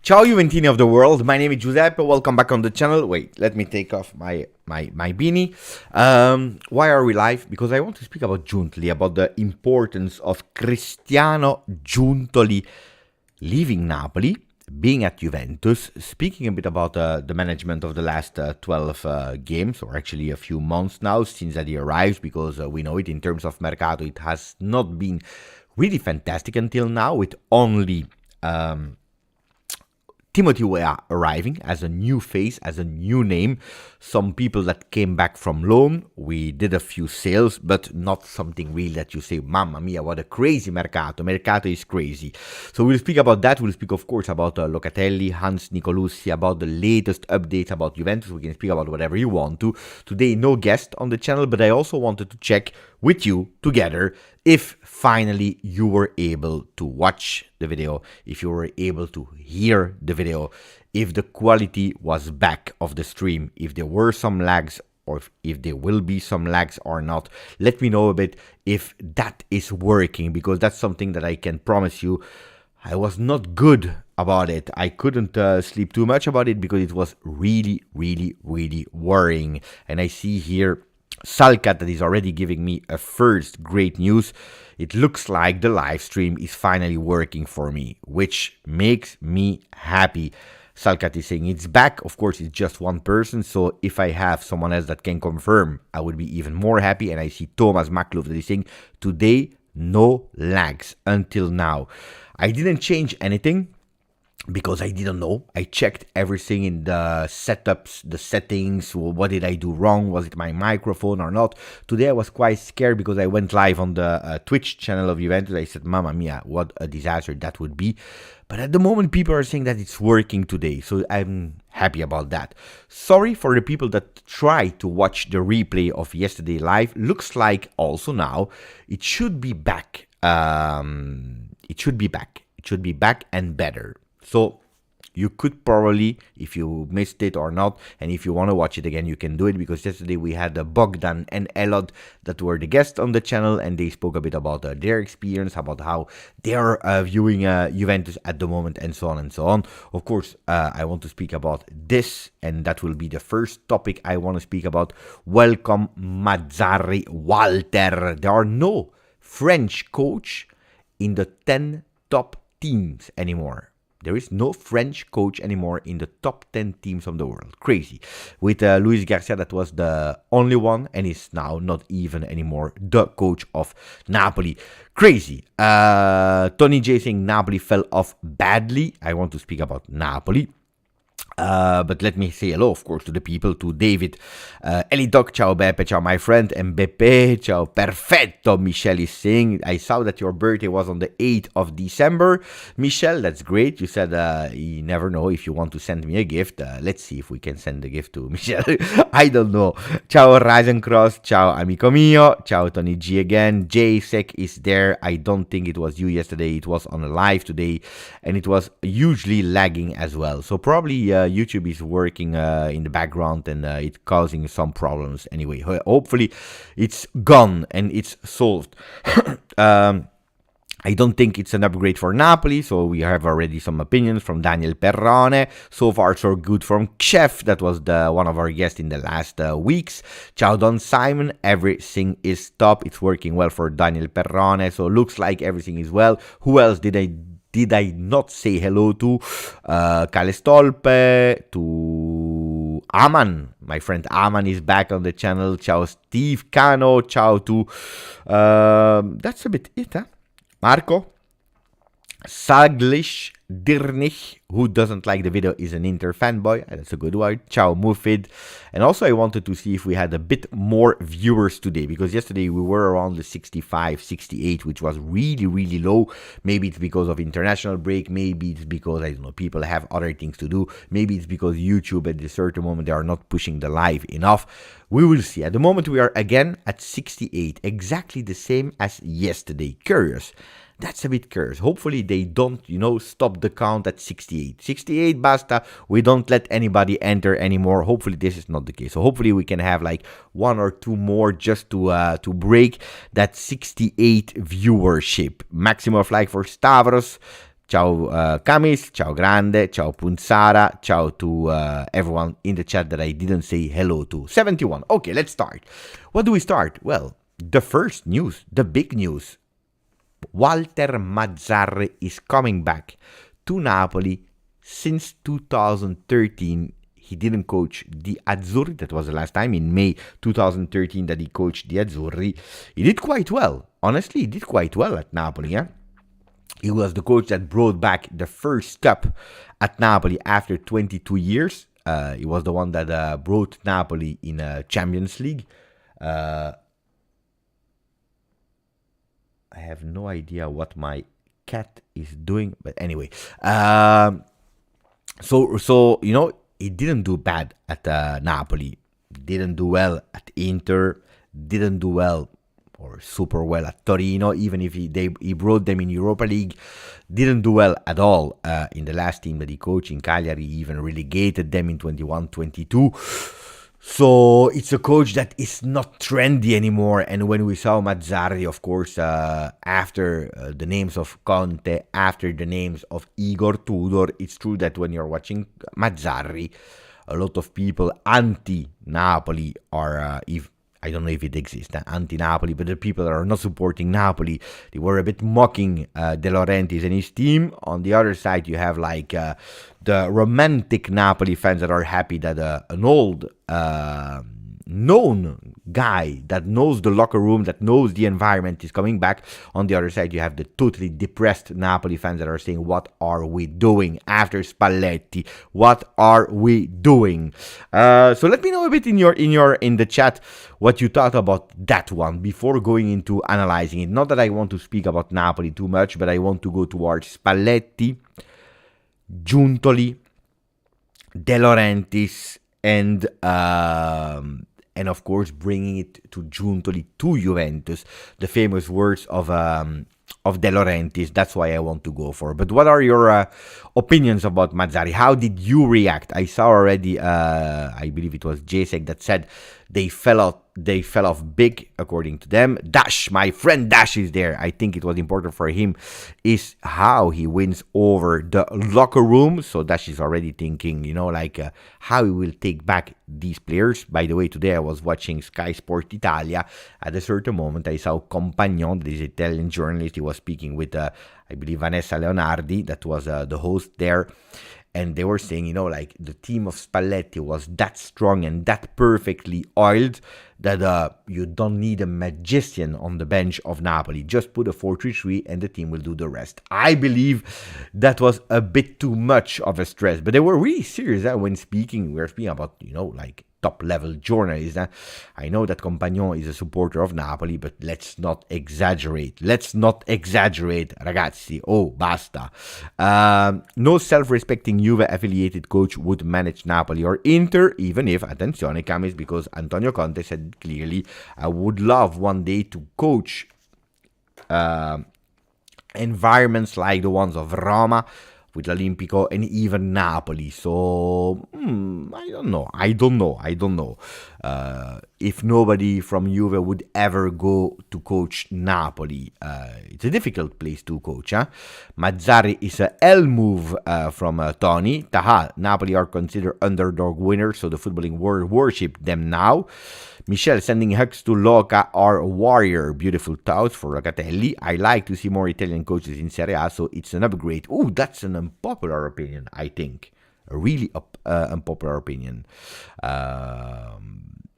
Ciao Juventini of the world, my name is Giuseppe, welcome back on the channel. Wait, let me take off my beanie. Why are we live? Because I want to speak about Giuntoli, about the importance of Cristiano Giuntoli leaving Napoli, being at Juventus, speaking a bit about the management of the last 12 games, or actually a few months now since that he arrives, because we know it in terms of Mercato, it has not been really fantastic until now, with only Timothy Weah arriving as a new face, as a new name. Some people that came back from loan. We did a few sales, but not something real that you say, mamma mia, what a crazy Mercato. Mercato is crazy. So we'll speak about that. We'll speak, of course, about Locatelli, Hans Nicolussi, about the latest updates about Juventus. We can speak about whatever you want to. Today, no guest on the channel, but I also wanted to check with you together if finally you were able to watch the video, if you were able to hear the video, if the quality was back of the stream, if there were some lags or if there will be some lags or not. Let me know a bit if that is working, because that's something that I can promise you I was not good about it. I couldn't sleep too much about it because it was really worrying. And I see here Salcat that is already giving me a first great news. It looks like the live stream is finally working for me, which makes me happy. Salcat is saying it's back. Of course, it's just one person, so if I have someone else that can confirm, I would be even more happy. And I see Thomas Maklov that is saying today no lags until now. I didn't change anything because I didn't know. I checked everything in the setups, the settings. What did I do wrong? Was it my microphone or not? Today I was quite scared because I went live on the Twitch channel of Juventus. I said, mamma mia, what a disaster that would be. But at the moment, people are saying that it's working today. So I'm happy about that. Sorry for the people that tried to watch the replay of yesterday live. Looks like also now it should be back. It should be back and better. So you could probably, if you missed it or not, and if you want to watch it again, you can do it, because yesterday we had Bogdan and Elod that were the guests on the channel, and they spoke a bit about their experience, about how they are viewing Juventus at the moment, and so on and so on. Of course, I want to speak about this, and that will be the first topic I want to speak about. Welcome, Mazzarri Walter. There are no French coach in the 10 top teams anymore. There is no French coach anymore in the top 10 teams of the world. Crazy. With Luis Garcia, that was the only one, and is now not even anymore the coach of Napoli. Crazy. Tony J saying Napoli fell off badly. I want to speak about Napoli. But let me say hello, of course, to the people, to David, Elidoc, ciao Beppe, ciao my friend, Mbeppe, ciao perfetto, Michelle is saying, I saw that your birthday was on the 8th of December. Michelle, that's great. You said you never know if you want to send me a gift. Let's see if we can send a gift to Michelle. I don't know. Ciao Horizon Cross, ciao amico mio, ciao Tony G again. JSEC is there. I don't think it was you yesterday. It was on a live today, and it was hugely lagging as well. So probably YouTube is working in the background, and it's causing some problems. Anyway, hopefully it's gone and it's solved. I don't think it's an upgrade for Napoli, so we have already some opinions from Daniel Perrone. So far, so good from Chef, that was one of our guests in the last weeks. Ciao Don Simon, everything is top. It's working well for Daniel Perrone, so looks like everything is well. Who else did I not say hello to? Cale Stolpe, to Aman. My friend Aman is back on the channel. Ciao Steve Cano, ciao to... that's a bit it, huh? Marco, Saglish Dirnich, who doesn't like the video, is an Inter fanboy. That's a good word. Ciao Mufid. And also I wanted to see if we had a bit more viewers today, because yesterday we were around the 65, 68, which was really, really low. Maybe it's because of international break. Maybe it's because, I don't know, people have other things to do. Maybe it's because YouTube at a certain moment they are not pushing the live enough. We will see. At the moment we are again at 68, exactly the same as yesterday. Curious. That's a bit curious. Hopefully they don't, stop the count at 68. 68, basta. We don't let anybody enter anymore. Hopefully this is not the case. So hopefully we can have like one or two more just to break that 68 viewership. Maximum of like for Stavros. Ciao Camis, ciao Grande, ciao Punzara, ciao to everyone in the chat that I didn't say hello to. 71. Okay, let's start. What do we start? Well, the first news, the big news. Walter Mazzarri is coming back to Napoli. Since 2013. He didn't coach the Azzurri. That was the last time in May 2013 that he coached the Azzurri. He did quite well. Honestly, he did quite well at Napoli. Yeah? He was the coach that brought back the first cup at Napoli after 22 years. He was the one that brought Napoli in a Champions League. I have no idea what my cat is doing, but anyway. So he didn't do bad at Napoli. Didn't do well at Inter. Didn't do well or super well at Torino, even if he brought them in Europa League. Didn't do well at all in the last team that he coached in Cagliari. He even relegated them in 21-22. So it's a coach that is not trendy anymore. And when we saw Mazzarri, of course, after the names of Conte, after the names of Igor Tudor, it's true that when you're watching Mazzarri, a lot of people anti-Napoli are, I don't know if it exists, anti-Napoli, but the people that are not supporting Napoli, they were a bit mocking De Laurentiis and his team. On the other side, you have like the romantic Napoli fans that are happy that an old, known guy that knows the locker room, that knows the environment is coming back. On the other side, you have the totally depressed Napoli fans that are saying, what are we doing after Spalletti? What are we doing? So let me know a bit in the chat what you thought about that one before going into analyzing it. Not that I want to speak about Napoli too much, but I want to go towards Spalletti, Giuntoli, De Laurentiis, and of course bringing it to Giuntoli, to Juventus, the famous words of De Laurentiis. That's why I want to go for. But what are your opinions about Mazzarri? How did you react? I saw already, I believe it was Jacek that said they fell off big, according to them. Dash, my friend Dash is there. I think it was important for him is how he wins over the locker room. So Dash is already thinking, how he will take back these players. By the way, today I was watching Sky Sport Italia. At a certain moment, I saw Compagnon, this Italian journalist. He was speaking with, I believe, Vanessa Leonardi, that was the host there. and they were saying, like the team of Spalletti was that strong and that perfectly oiled that you don't need a magician on the bench of Napoli. Just put a 4-3-3 and the team will do the rest. I believe that was a bit too much of a stress, but they were really serious when speaking. We were speaking about, like top-level journalists. I know that Compagnon is a supporter of Napoli, but let's not exaggerate. Ragazzi. Oh, basta. No self-respecting Juve-affiliated coach would manage Napoli or Inter, even if, attenzione, Camis, because Antonio Conte said clearly, I would love one day to coach environments like the ones of Roma, with l'Olimpico, and even Napoli. So I don't know if nobody from Juve would ever go to coach Napoli. It's a difficult place to coach. Mazzarri is a L move from Tony. Taha, Napoli are considered underdog winners, so the footballing world worship them now. Michel sending hugs to Loca or Warrior. Beautiful thoughts for Locatelli. I like to see more Italian coaches in Serie A, so it's an upgrade. Ooh, that's an unpopular opinion, I think. A really unpopular opinion.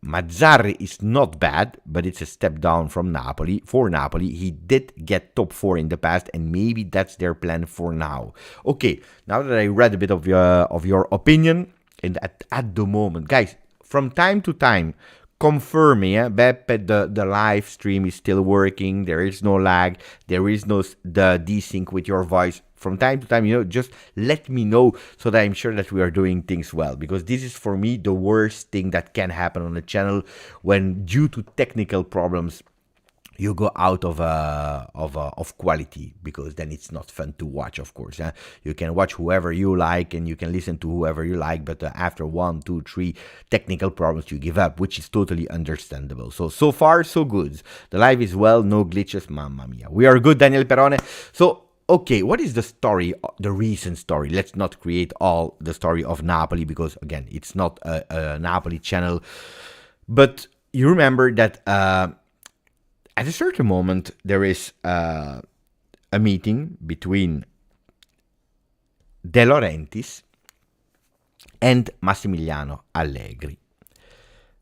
Mazzarri is not bad, but it's a step down from Napoli. For Napoli, he did get top 4 in the past, and maybe that's their plan for now. Okay, now that I read a bit of your opinion, and at the moment, guys, from time to time, confirm me, Beppe, the live stream is still working. There is no lag. There is no the desync with your voice. From time to time, just let me know so that I'm sure that we are doing things well. Because this is, for me, the worst thing that can happen on the channel when, due to technical problems, you go out of quality, because then it's not fun to watch, of course. You can watch whoever you like and you can listen to whoever you like, but after 1, 2, 3 technical problems, you give up, which is totally understandable. So far, so good. The live is well, no glitches, mamma mia. We are good, Daniel Perone. So, okay, what is the story, the recent story? Let's not create all the story of Napoli, because, again, it's not a Napoli channel. But you remember that at a certain moment, there is a meeting between De Laurentiis and Massimiliano Allegri.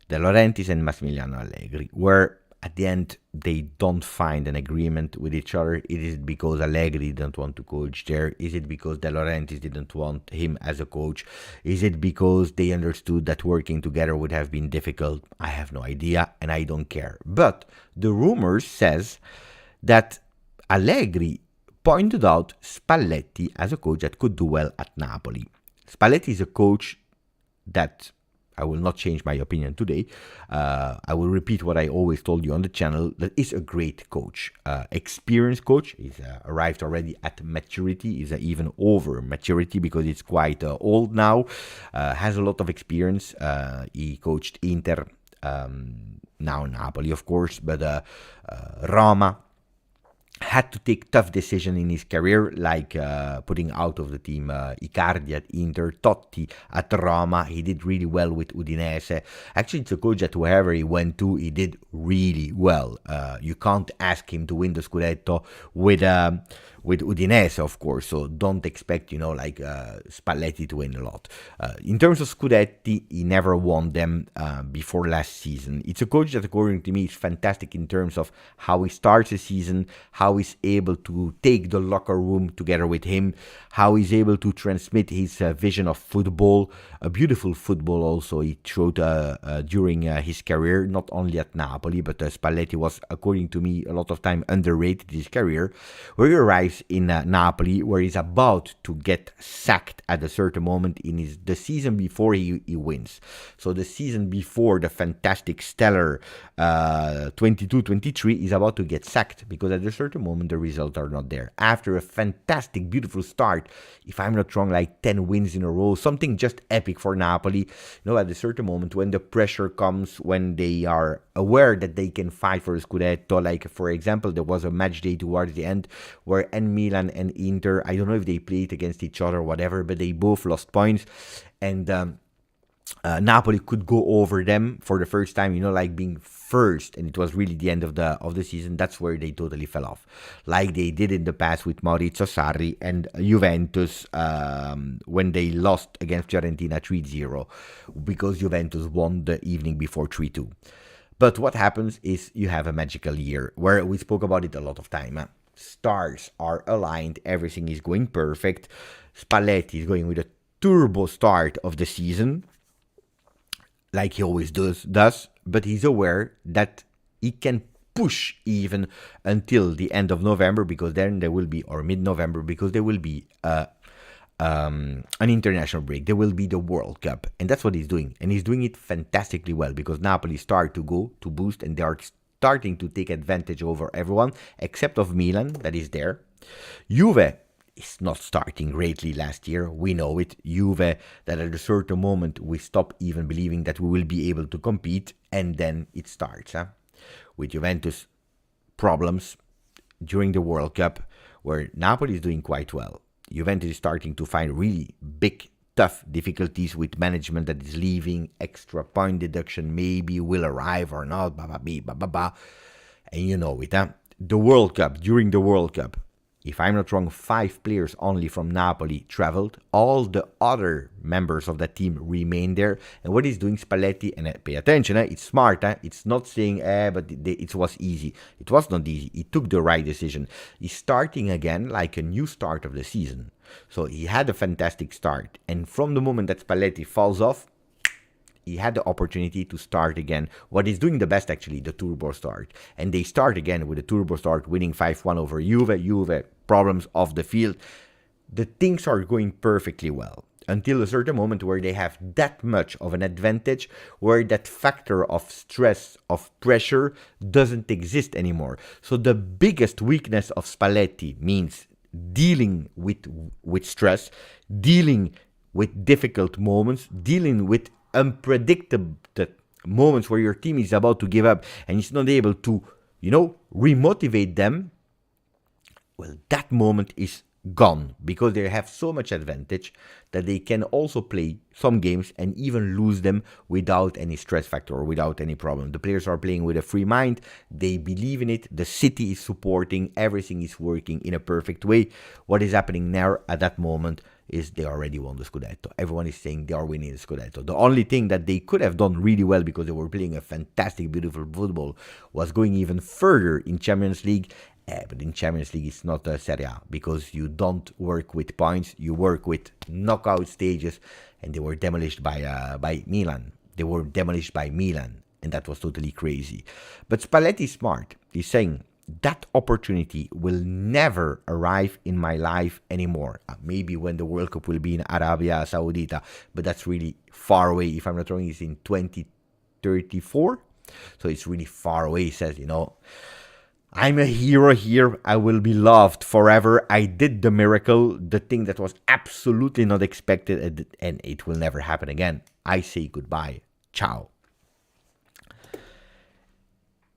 De Laurentiis and Massimiliano Allegri, where at the end they don't find an agreement with each other. Is it because Allegri didn't want to coach there? Is it because De Laurentiis didn't want him as a coach? Is it because they understood that working together would have been difficult? I have no idea, and I don't care. But the rumor says that Allegri pointed out Spalletti as a coach that could do well at Napoli. Spalletti is a coach that, I will not change my opinion today. I will repeat what I always told you on the channel, that is a great coach. Experienced coach. He's arrived already at maturity. He's even over maturity, because it's quite old now. Has a lot of experience. He coached Inter, now Napoli, of course, but Roma. Had to take tough decisions in his career, like putting out of the team Icardi at Inter, Totti at Roma. He did really well with Udinese. Actually, it's a coach that wherever he went to, he did really well. You can't ask him to win the Scudetto with Udinese, of course, so don't expect, Spalletti to win a lot. In terms of Scudetti, he never won them before last season. It's a coach that, according to me, is fantastic in terms of how he starts the season, how he's able to take the locker room together with him, how he's able to transmit his vision of football, a beautiful football also he showed during his career, not only at Napoli, but Spalletti was, according to me, a lot of time underrated his career, where he arrives in Napoli, where he's about to get sacked at a certain moment in the season before he wins. So the season before the fantastic, stellar 22-23 is about to get sacked, because at a certain moment the results are not there. After a fantastic, beautiful start, if I'm not wrong, like 10 wins in a row, something just epic for Napoli. At a certain moment when the pressure comes, when they are aware that they can fight for a Scudetto, like for example, there was a match day towards the end where Milan and Inter, I don't know if they played against each other or whatever, but they both lost points, and Napoli could go over them for the first time, like being first, and it was really the end of the season. That's where they totally fell off, like they did in the past with Maurizio Sarri and Juventus when they lost against Fiorentina 3-0 because Juventus won the evening before 3-2. But what happens is you have a magical year where we spoke about it a lot of time. Stars are aligned, everything is going perfect. Spalletti is going with a turbo start of the season, like he always does, but he's aware that he can push even until the end of November, because then there will be, or mid-November, because there will be an international break. There will be the World Cup, and that's what he's doing, and he's doing it fantastically well, because Napoli start to go to boost, and they are starting to take advantage over everyone except of Milan, that is there. Juve is not starting greatly last year. We know it. Juve, that at a certain moment we stop even believing that we will be able to compete, and then it starts. With Juventus problems during the World Cup, where Napoli is doing quite well. Juventus is starting to find really big, tough difficulties with management that is leaving. Extra point deduction maybe will arrive or not. And you know it. The World Cup, during the World Cup, if I'm not wrong, 5 players only from Napoli traveled. All the other members of that team remain there. And what he's doing, Spalletti, and pay attention, it's smart. It's not saying, but it was easy. It was not easy. He took the right decision. He's starting again like a new start of the season. So he had a fantastic start. And from the moment that Spalletti falls off, he had the opportunity to start again. What is doing the best, actually, the turbo start. And they start again with a turbo start, winning 5-1 over Juve. Juve, problems off the field. The things are going perfectly well until a certain moment where they have that much of an advantage, where that factor of stress, of pressure, doesn't exist anymore. So the biggest weakness of Spalletti means dealing with stress, dealing with difficult moments, dealing with unpredictable moments where your team is about to give up and it's not able to, remotivate them. Well, that moment is gone, because they have so much advantage that they can also play some games and even lose them without any stress factor or without any problem. The players are playing with a free mind. They believe in it. The city is supporting. Everything is working in a perfect way. What is happening now at that moment is they already won the Scudetto. Everyone is saying they are winning the Scudetto. The only thing that they could have done really well, because they were playing a fantastic, beautiful football, was going even further in Champions League. But in Champions League, it's not a Serie A, because you don't work with points, you work with knockout stages, and they were demolished by Milan. They were demolished by Milan, and that was totally crazy. But Spalletti is smart. He's saying, that opportunity will never arrive in my life anymore. Maybe when the World Cup will be in Arabia Saudita, but that's really far away. If I'm not wrong, it's in 2034. So it's really far away. He says, I'm a hero here. I will be loved forever. I did the miracle, the thing that was absolutely not expected, and it will never happen again. I say goodbye. Ciao.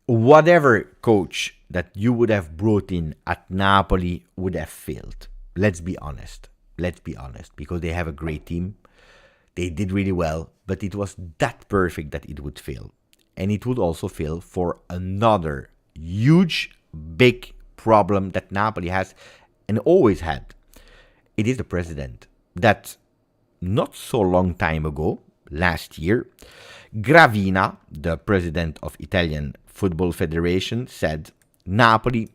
Whatever coach that you would have brought in at Napoli would have failed. Let's be honest, because they have a great team. They did really well, but it was that perfect that it would fail. And it would also fail for another huge, big problem that Napoli has and always had. It is the president. That not so long time ago, last year, Gravina, the president of Italian Football Federation, said, Napoli,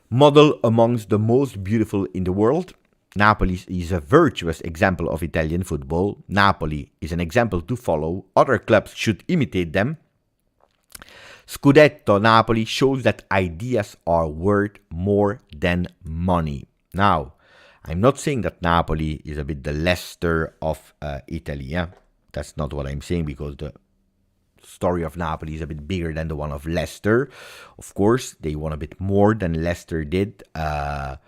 model amongst the most beautiful in the world. Napoli is a virtuous example of Italian football. Napoli is an example to follow. Other clubs should imitate them. Scudetto Napoli shows that ideas are worth more than money. Now, I'm not saying that Napoli is a bit the Leicester of Italy. Yeah? That's not what I'm saying, because the story of Napoli is a bit bigger than the one of Leicester. Of course, they won a bit more than Leicester did. But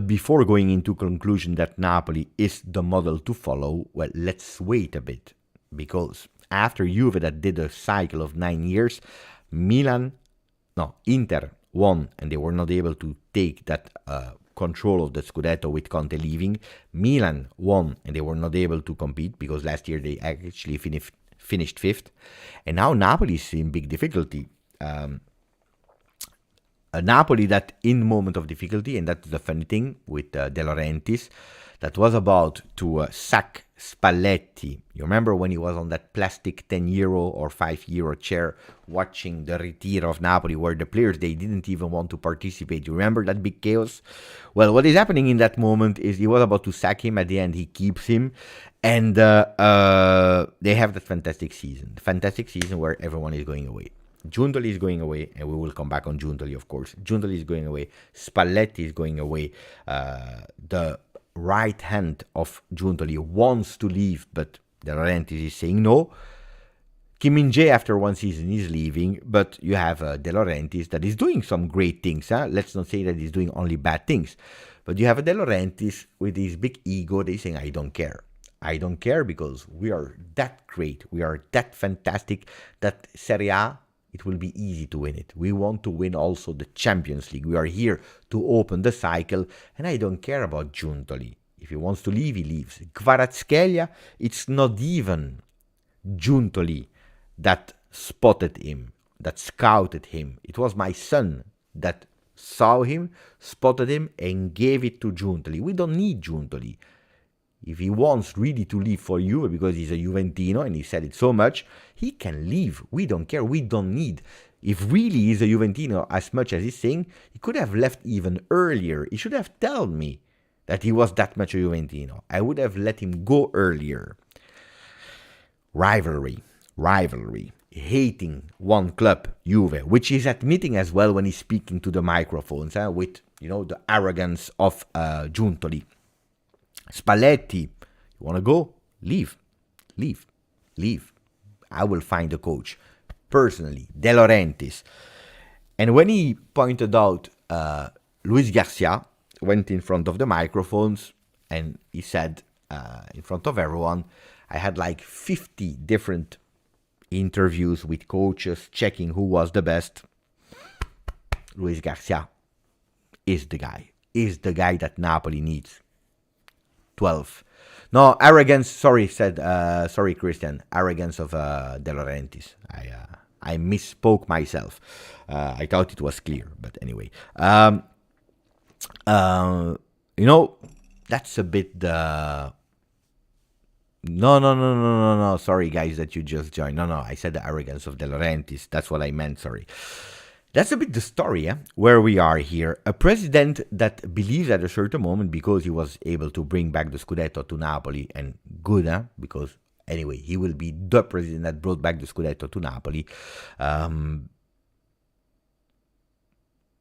before going into conclusion that Napoli is the model to follow, well, let's wait a bit. Because after Juve that did a cycle of 9 years, Inter won, and they were not able to take that control of the Scudetto with Conte leaving. Milan won, and they were not able to compete because last year they actually finished fifth. And now Napoli is in big difficulty. A Napoli that in moment of difficulty, and that's the funny thing with De Laurentiis, that was about to sack Spalletti. You remember when he was on that plastic 10 euro or 5 euro chair watching the retire of Napoli, where the players, they didn't even want to participate. You remember that big chaos? Well, what is happening in that moment is he was about to sack him. At the end, he keeps him. And they have that fantastic season where everyone is going away. Giuntoli is going away, and we will come back on Giuntoli, of course. Giuntoli is going away. Spalletti is going away. The right hand of Giuntoli wants to leave, but De Laurentiis is saying no. Kim Min-jae, after one season, is leaving, but you have De Laurentiis that is doing some great things. Let's not say that he's doing only bad things. But you have a De Laurentiis with his big ego. They're saying, I don't care. I don't care because we are that great. We are that fantastic that Serie A, it will be easy to win it. We want to win also the Champions League. We are here to open the cycle, and I don't care about Giuntoli. If he wants to leave, he leaves. Kvaratskhelia, it's not even Giuntoli that spotted him, that scouted him. It was my son that saw him, spotted him, and gave it to Giuntoli. We don't need Giuntoli. If he wants really to leave for Juve because he's a Juventino and he said it so much, he can leave. We don't care. We don't need. If really he's a Juventino as much as he's saying, he could have left even earlier. He should have told me that he was that much a Juventino. I would have let him go earlier. Rivalry. Hating one club, Juve, which he's admitting as well when he's speaking to the microphones, with, the arrogance of Giuntoli. Spalletti, you want to go? Leave. I will find a coach. Personally, De Laurentiis. And when he pointed out Luis Garcia, went in front of the microphones and he said in front of everyone, I had like 50 different interviews with coaches checking who was the best. Luis Garcia is the guy that Napoli needs. 12. No, arrogance, sorry, Christian. Arrogance of De Laurentiis. I misspoke myself. I thought it was clear, but anyway. That's a bit the... No. Sorry, guys, that you just joined. No, I said the arrogance of De Laurentiis. That's what I meant, sorry. That's a bit the story, where we are here. A president that believes at a certain moment, because he was able to bring back the Scudetto to Napoli, and good, because anyway, he will be the president that brought back the Scudetto to Napoli, that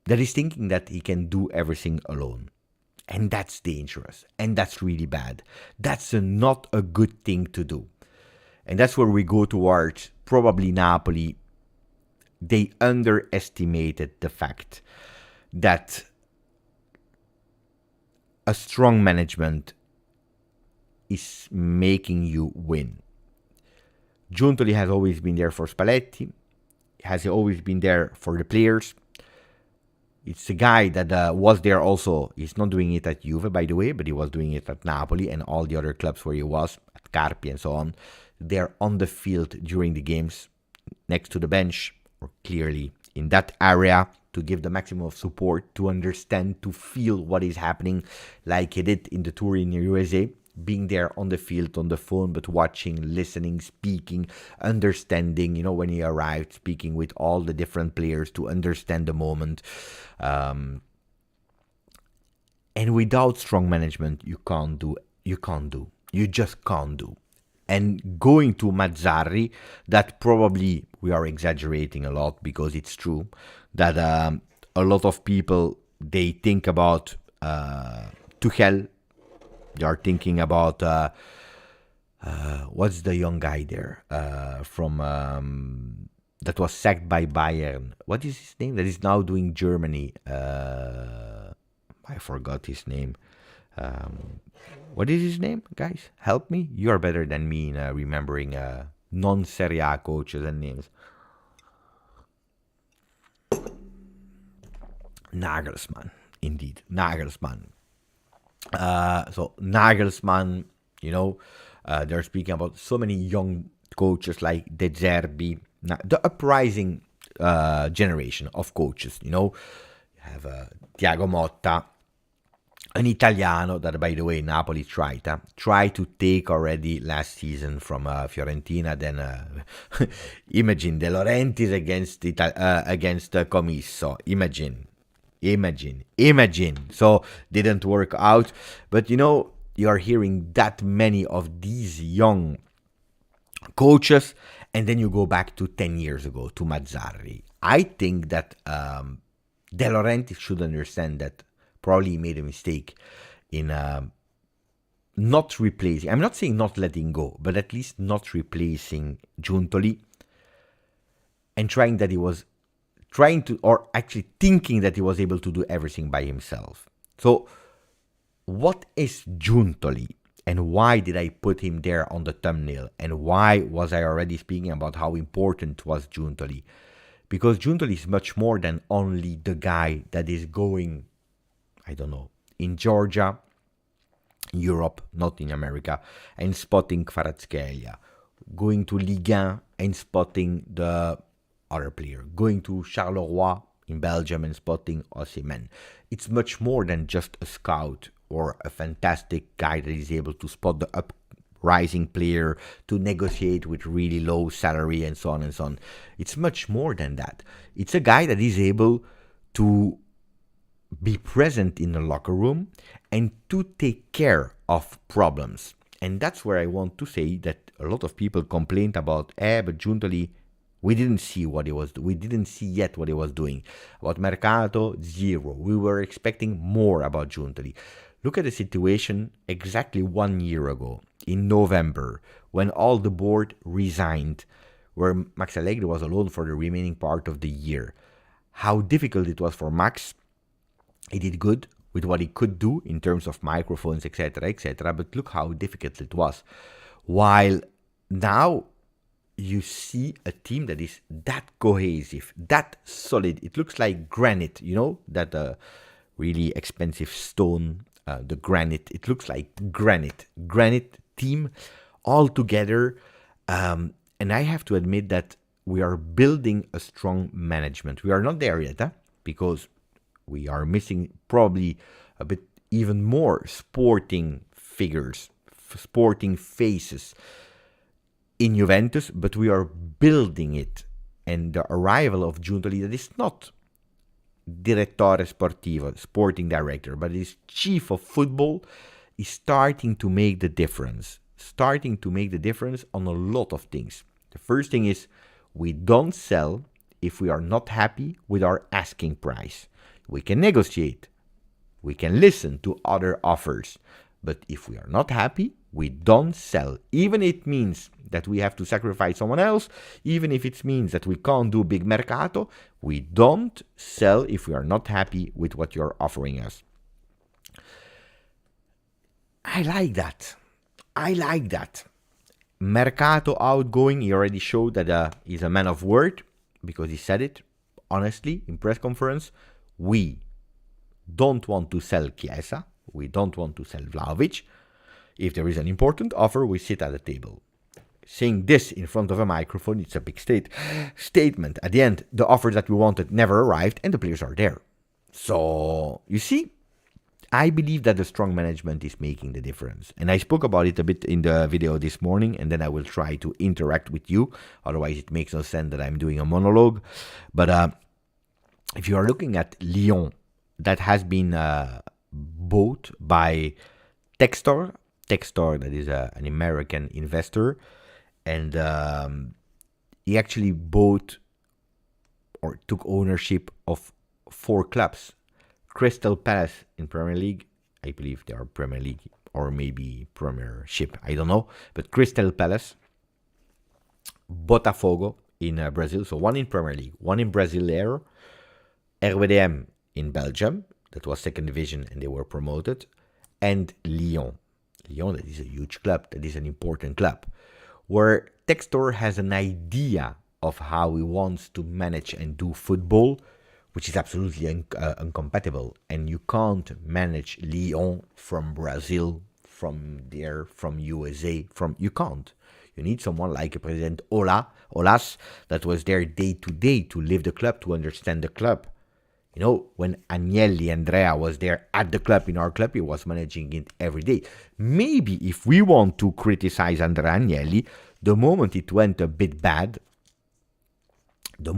is thinking that he can do everything alone. And that's dangerous, and that's really bad. That's not a good thing to do. And that's where we go towards probably Napoli. They underestimated the fact that a strong management is making you win. Giuntoli has always been there for Spalletti, has always been there for the players. It's a guy that was there also. He's not doing it at Juve, by the way, but he was doing it at Napoli and all the other clubs where he was, at Carpi and so on. They're on the field during the games, next to the bench, or clearly in that area, to give the maximum of support, to understand, to feel what is happening, like he did in the tour in the USA, being there on the field, on the phone, but watching, listening, speaking, understanding, when he arrived, speaking with all the different players to understand the moment. And without strong management, you just can't do. And going to Mazzarri, that probably we are exaggerating a lot because it's true that a lot of people, they think about Tuchel. They are thinking about what's the young guy there from that was sacked by Bayern. What is his name? That is now doing Germany. I forgot his name. What is his name, guys? Help me. You are better than me in remembering non-Serie A coaches and names. Nagelsmann. indeed, Nagelsmann. So Nagelsmann, they're speaking about so many young coaches like De Zerbi, the uprising generation of coaches. You have Thiago Motta, an Italiano that, by the way, Napoli tried to take already last season from Fiorentina. Then imagine the Laurentiis against Commisso. Imagine. So didn't work out. But you are hearing that many of these young coaches, and then you go back to 10 years ago to Mazzarri. I think that De Laurentiis should understand that probably he made a mistake in not replacing. I'm not saying not letting go, but at least not replacing Giuntoli, and actually thinking that he was able to do everything by himself. So what is Giuntoli, and why did I put him there on the thumbnail, and why was I already speaking about how important was Giuntoli? Because Giuntoli is much more than only the guy that is going, I don't know, in Georgia, Europe, not in America, and spotting Kvaratskhelia, going to Ligue 1 and spotting the other player, going to Charleroi in Belgium and spotting Osimhen. It's much more than just a scout or a fantastic guy that is able to spot the uprising player, to negotiate with really low salary and so on and so on. It's much more than that. It's a guy that is able to be present in the locker room and to take care of problems. And that's where I want to say that a lot of people complained about, but Giuntoli, we didn't see yet what he was doing. About Mercato, zero. We were expecting more about Giuntoli. Look at the situation exactly 1 year ago, in November, when all the board resigned, where Max Allegri was alone for the remaining part of the year. How difficult it was for Max. He did good with what he could do in terms of microphones, etc., but look how difficult it was. While now you see a team that is that cohesive, that solid. It looks like granite, that really expensive stone, the granite. It looks like granite team all together. And I have to admit that we are building a strong management. We are not there yet, because we are missing probably a bit even more sporting figures, sporting faces in Juventus, but we are building it. And the arrival of Giuntoli, that is not direttore sportivo, sporting director, but is chief of football, is starting to make the difference. Starting to make the difference on a lot of things. The first thing is, we don't sell if we are not happy with our asking price. We can negotiate. We can listen to other offers. But if we are not happy, we don't sell. Even if it means that we have to sacrifice someone else, even if it means that we can't do big mercato, we don't sell if we are not happy with what you're offering us. I like that. Mercato outgoing, he already showed that he's a man of word, because he said it honestly in press conference. We don't want to sell Chiesa. We don't want to sell Vlahovic. If there is an important offer, we sit at the table. Saying this in front of a microphone, it's a big statement. At the end, the offers that we wanted never arrived, and the players are there. So, you see, I believe that the strong management is making the difference. And I spoke about it a bit in the video this morning, and then I will try to interact with you. Otherwise, it makes no sense that I'm doing a monologue. But if you are looking at Lyon, that has been bought by Textor, that is an American investor, and he actually bought or took ownership of 4 clubs. Crystal Palace in Premier League, I believe they are Premier League or maybe Premiership, I don't know, but Crystal Palace, Botafogo in Brazil, so 1 in Premier League, 1 in Brasileiro, RWDM in Belgium, that was 2nd division and they were promoted, and Lyon, that is a huge club, that is an important club, where Textor has an idea of how he wants to manage and do football, which is absolutely incompatible. And you can't manage Lyon from Brazil, from there, from USA, you can't. You need someone like President Olas, that was there day to day to live the club, to understand the club. You know, when Agnelli Andrea was there at the club, in our club, he was managing it every day. Maybe if we want to criticize Andrea Agnelli, the moment it went a bit bad, a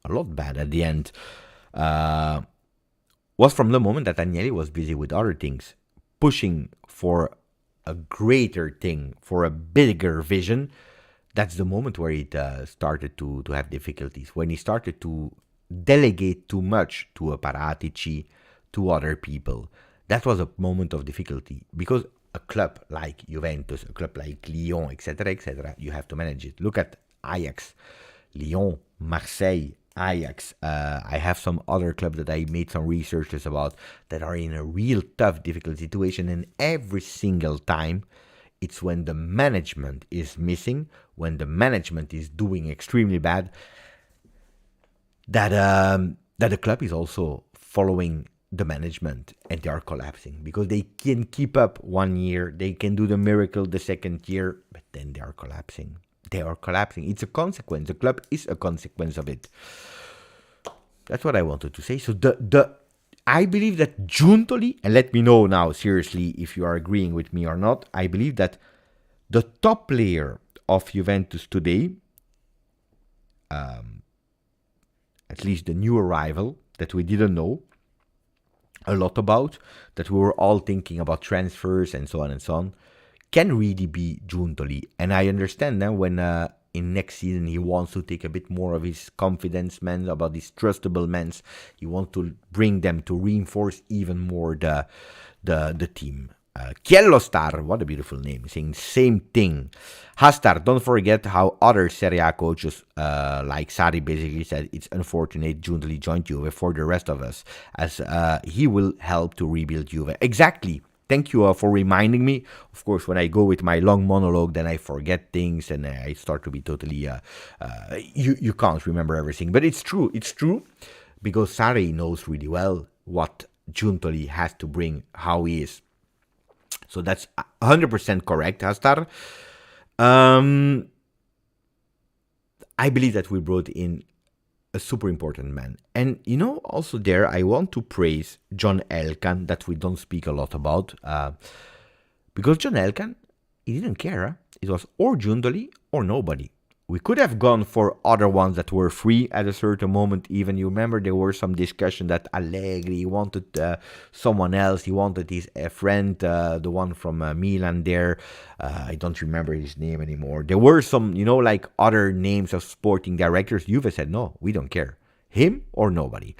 lot bad at the end, was from the moment that Agnelli was busy with other things, pushing for a greater thing, for a bigger vision. That's the moment where it started to have difficulties, when he started to delegate too much to a Paratici, to other people. That was a moment of difficulty, because a club like Juventus, a club like Lyon, etc., you have to manage it. Look at Ajax, Lyon, Marseille, Ajax. I have some other clubs that I made some researches about that are in a real tough, difficult situation, and every single time it's when the management is missing, when the management is doing extremely bad, that the club is also following the management, and they are collapsing, because they can keep up 1 year, they can do the miracle the second year, but then they are collapsing. It's a consequence. The club is a consequence of it. That's what I wanted to say. So I believe that Giuntoli, and let me know now seriously if you are agreeing with me or not, I believe that the top player of Juventus today, at least the new arrival that we didn't know a lot about, that we were all thinking about transfers and so on, can really be Giuntoli. And I understand now when in next season he wants to take a bit more of his confidence men, about these trustable men. He wants to bring them to reinforce even more the team. Chiello Star, what a beautiful name, saying same thing. Hastar, don't forget how other Serie A coaches like Sarri basically said it's unfortunate Giuntoli joined Juve for the rest of us, as he will help to rebuild Juve. Exactly. Thank you for reminding me. Of course, when I go with my long monologue, then I forget things and I start to be totally... you can't remember everything. But it's true. It's true, because Sarri knows really well what Giuntoli has to bring, how he is. So that's 100% correct, Hastar. I believe that we brought in a super important man. And, you know, also there, I want to praise John Elkann, that we don't speak a lot about. Because John Elkann, he didn't care. Huh? It was or Giuntoli or nobody. We could have gone for other ones that were free at a certain moment. Even, you remember, there were some discussion that Allegri wanted someone else. He wanted his friend, the one from Milan there. I don't remember his name anymore. There were some, you know, like other names of sporting directors. Juve said, no, we don't care. Him or nobody.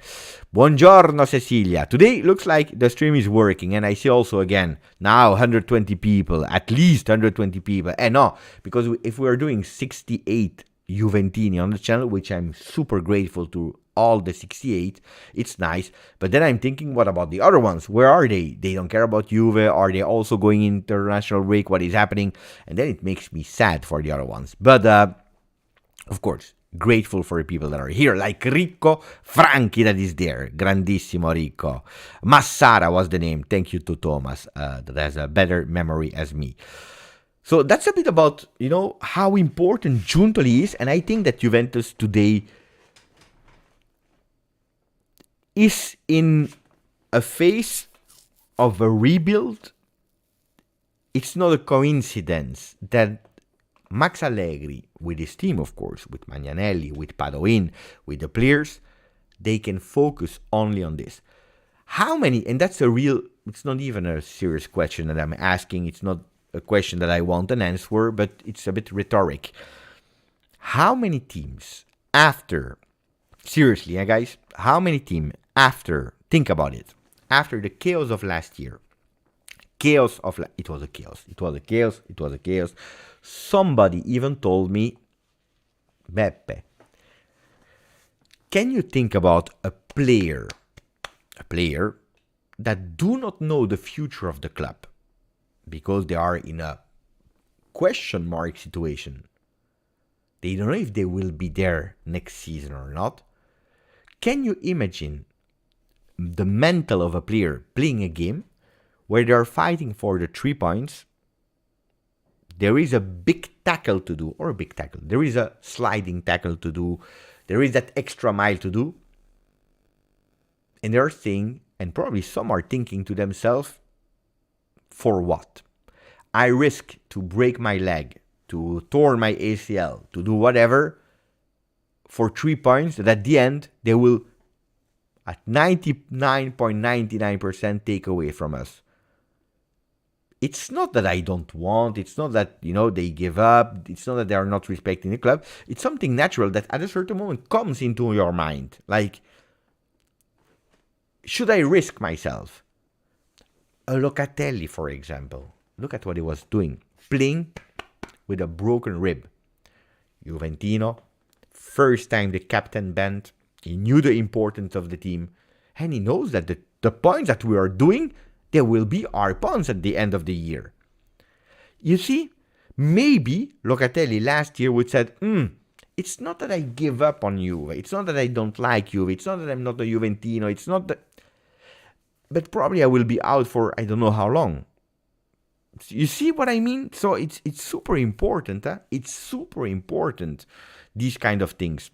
Buongiorno, Cecilia. Today looks like the stream is working, and I see also again now 120 people, at least 120 people. And no, because if we are doing 68 Juventini on the channel, which I'm super grateful to all the 68, it's nice. But then I'm thinking, what about the other ones? Where are they? They don't care about Juve. Are they also going international break? What is happening? And then it makes me sad for the other ones. But of course, grateful for the people that are here, like Ricco Franchi that is there. Grandissimo Ricco. Massara was the name. Thank you to Thomas that has a better memory as me. So that's a bit about, you know, how important Giuntoli is. And I think that Juventus today is in a phase of a rebuild. It's not a coincidence that Max Allegri, with his team, of course, with Magnanelli, with Padoin, with the players, they can focus only on this. How many, and that's a real, it's not even a serious question that I'm asking, it's not a question that I want an answer, but it's a bit rhetoric. How many teams after, seriously, guys, how many teams after, think about it, after the chaos of last year, it was a chaos. Somebody even told me, Beppe, can you think about a player that do not know the future of the club because they are in a question mark situation? They don't know if they will be there next season or not. Can you imagine the mental of a player playing a game where they are fighting for the 3 points? There is a big tackle to do, or a big tackle. There is a sliding tackle to do. There is that extra mile to do. And they're saying, and probably some are thinking to themselves, for what? I risk to break my leg, to tear my ACL, to do whatever for 3 points that at the end they will at 99.99% take away from us. It's not that I don't want, it's not that, they give up, it's not that they are not respecting the club. It's something natural that at a certain moment comes into your mind. Like, should I risk myself? A Locatelli, for example. Look at what he was doing. Playing with a broken rib. Juventino, first time the captain bent. He knew the importance of the team. And he knows that the points that we are doing, they will be our points at the end of the year. You see, maybe Locatelli last year would said, it's not that I give up on Juve. It's not that I don't like Juve. It's not that I'm not a Juventino. It's not that... But probably I will be out for I don't know how long. You see what I mean? So it's super important. Huh? It's super important, these kind of things.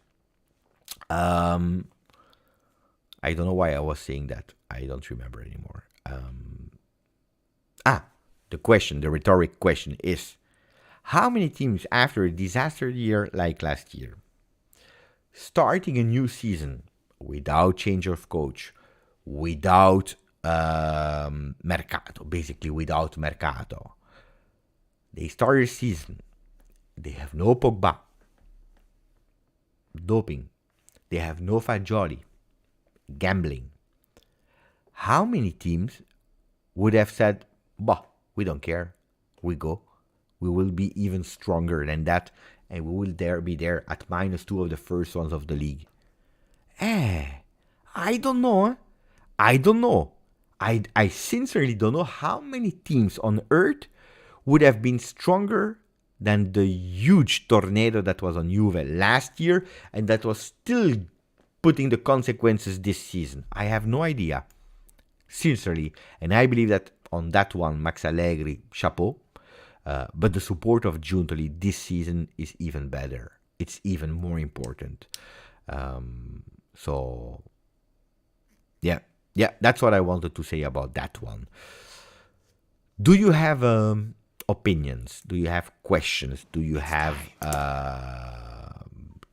I don't know why I was saying that. I don't remember anymore. The rhetoric question is, how many teams after a disaster year like last year, starting a new season without change of coach, without mercato, basically without mercato, they start a season, they have no Pogba, doping, they have no Fagioli, gambling. How many teams would have said, we don't care, we go, we will be even stronger than that, and we will be there at -2 of the first ones of the league? I don't know. I don't know. I sincerely don't know how many teams on earth would have been stronger than the huge tornado that was on Juve last year and that was still putting the consequences this season. I have no idea. Sincerely. And I believe that on that one, Max Allegri, chapeau. But the support of Giuntoli this season is even better. It's even more important. Yeah, that's what I wanted to say about that one. Do you have opinions? Do you have questions? Do you have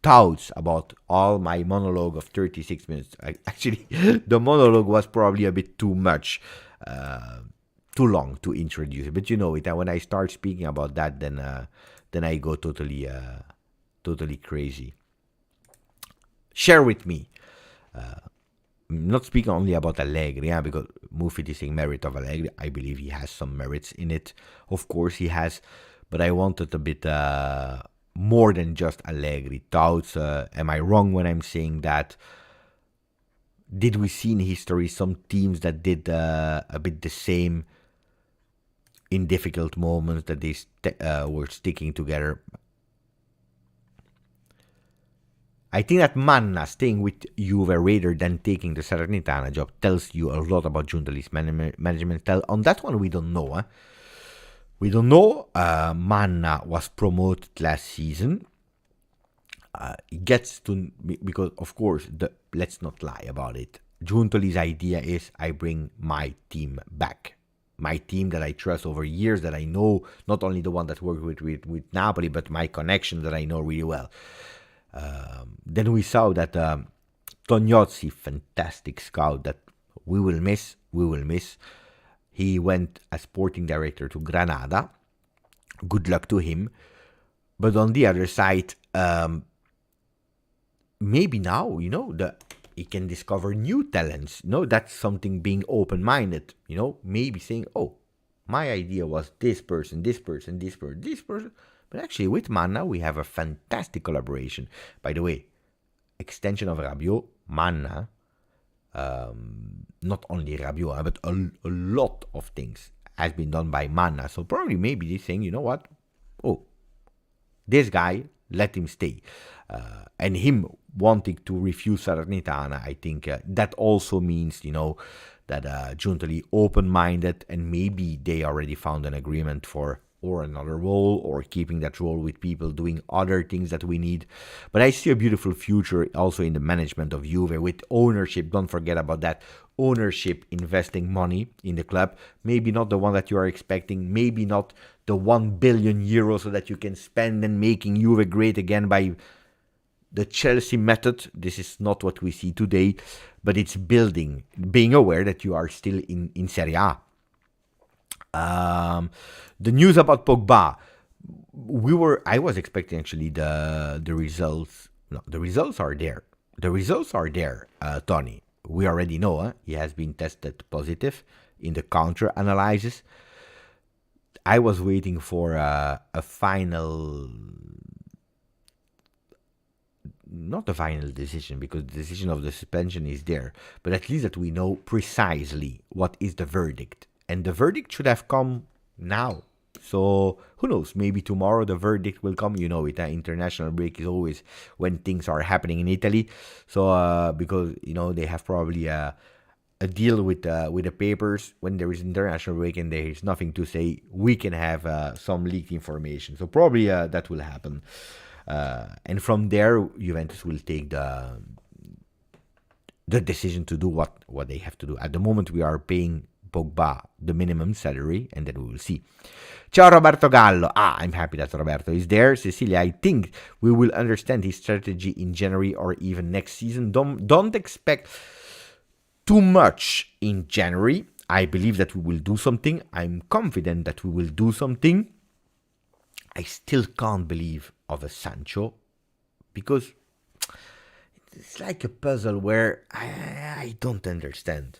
thoughts about all my monologue of 36 minutes? Actually, the monologue was probably a bit too much, too long to introduce it. But you know it. When I start speaking about that, then I go totally crazy. Share with me. Not speaking only about Allegri, because Mufid is saying merit of Allegri. I believe he has some merits in it. Of course he has. But I wanted a bit more than just Allegri. Thoughts, am I wrong when I'm saying that? Did we see in history some teams that did a bit the same in difficult moments, that they were sticking together? I think that Manna staying with Juve rather than taking the Salernitana job tells you a lot about Giuntoli's management style. On that one, we don't know. We don't know. Manna was promoted last season. It gets to, because of course, let's not lie about it. Giuntoli's idea is I bring my team back. My team that I trust over years, that I know, not only the one that worked with Napoli, but my connection that I know really well. Then we saw that Tognozzi, fantastic scout that we will miss. He went as sporting director to Granada. Good luck to him. But on the other side, maybe now, he can discover new talents. That's something, being open-minded. Maybe saying, my idea was this person. But actually, with Manna, we have a fantastic collaboration. By the way, extension of Rabiot, Manna, not only Rabiot, but a lot of things has been done by Manna. So probably maybe they're saying, you know what? This guy, let him stay. And him wanting to refuse Salernitana, I think that also means, that Giuntoli open-minded, and maybe they already found an agreement for or another role, or keeping that role with people doing other things that we need. But I see a beautiful future also in the management of Juve with ownership. Don't forget about that. Ownership investing money in the club. Maybe not the one that you are expecting. Maybe not the 1 billion euros so that you can spend and making Juve great again by the Chelsea method. This is not what we see today, but it's building, being aware that you are still in Serie A. The news about Pogba, I was expecting actually the results. No, the results are there. The results are there, Tony. We already know he has been tested positive in the counter analysis. I was waiting for a final, not the final decision, because the decision of the suspension is there, but at least that we know precisely what is the verdict. And the verdict should have come now. So who knows? Maybe tomorrow the verdict will come. International break is always when things are happening in Italy. So because they have probably a deal with the papers. When there is international break and there is nothing to say, we can have some leaked information. So probably that will happen. And from there, Juventus will take the decision to do what they have to do. At the moment, we are paying Pogba the minimum salary, and then we will see. Ciao Roberto Gallo. I'm happy that Roberto is there. Cecilia, I think we will understand his strategy in January or even next season. Don't expect too much in January. I believe that we will do something. I'm confident that we will do something. I still can't believe of a Sancho, because it's like a puzzle where I don't understand.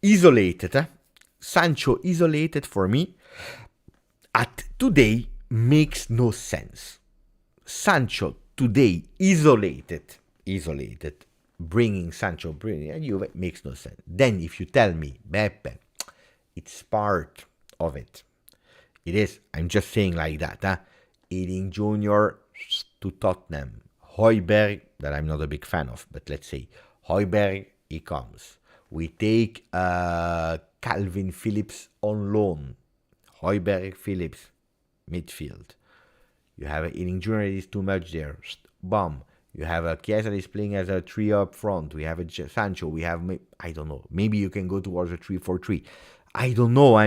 Isolated, Sancho isolated for me at today makes no sense. Sancho today isolated, bringing Juve makes no sense. Then if you tell me, Beppe, it's part of it. It is. I'm just saying like that. Ealing Junior to Tottenham. Højbjerg, that I'm not a big fan of, but let's say Højbjerg, he comes. We take Calvin Phillips on loan. Højbjerg, Phillips, midfield. You have Ealing Junior, is too much there. Bomb. You have a Chiesa that is playing as a 3 up front. We have a Sancho. We have, I don't know. Maybe you can go towards a 3-4-3. I don't know.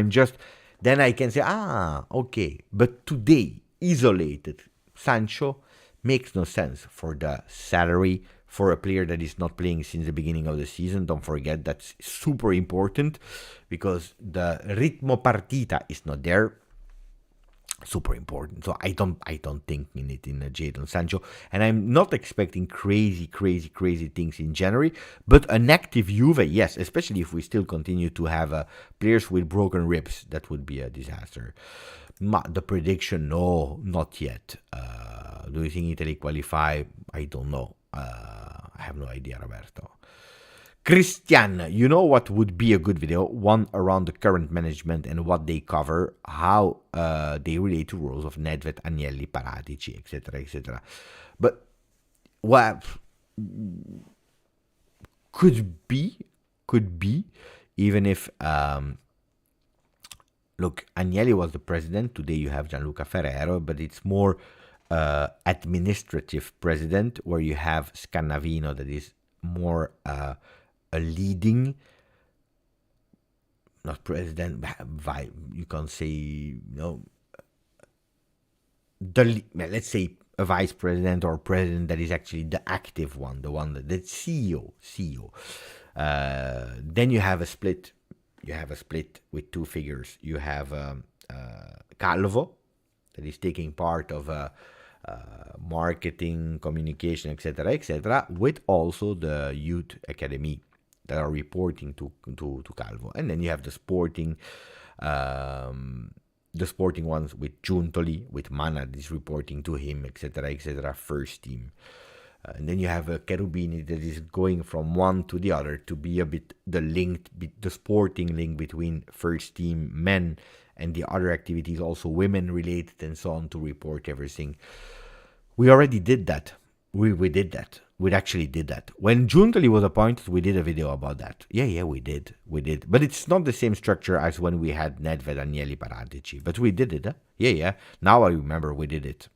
Then I can say, okay. But today, isolated, Sancho makes no sense for the salary for a player that is not playing since the beginning of the season. Don't forget, that's super important, because the ritmo partita is not there. Super important. So I don't think in Jadon Sancho, and I'm not expecting crazy things in January. But an active Juve, yes, especially if we still continue to have players with broken ribs, that would be a disaster. The prediction, no, not yet. Do you think Italy qualify? I don't know. I have no idea, Roberto. Christian, you know what would be a good video? One around the current management and what they cover, how they relate to roles of Nedved, Agnelli, Paratici, etc., etc. But what could be, even if look, Agnelli was the president. Today you have Gianluca Ferrero, but it's more administrative president, where you have Scannavino, that is more a leading, not president, you can say, let's say a vice president or president that is actually the active one, the one that's CEO. Then you have a split. You have a split with two figures. You have Calvo, that is taking part of marketing, communication, etc., with also the youth academy that are reporting to Calvo. And then you have the sporting ones with Giuntoli, with Mana that is reporting to him, etc., first team. And then you have Cherubini that is going from one to the other to be a bit the sporting link between first team men and the other activities, also women related and so on, to report everything. We already did that. We did that. We actually did that. When Giuntoli was appointed, we did a video about that. Yeah, we did. But it's not the same structure as when we had Nedved, Agnelli, Paratici. But we did it. Huh? Yeah. Now I remember we did it.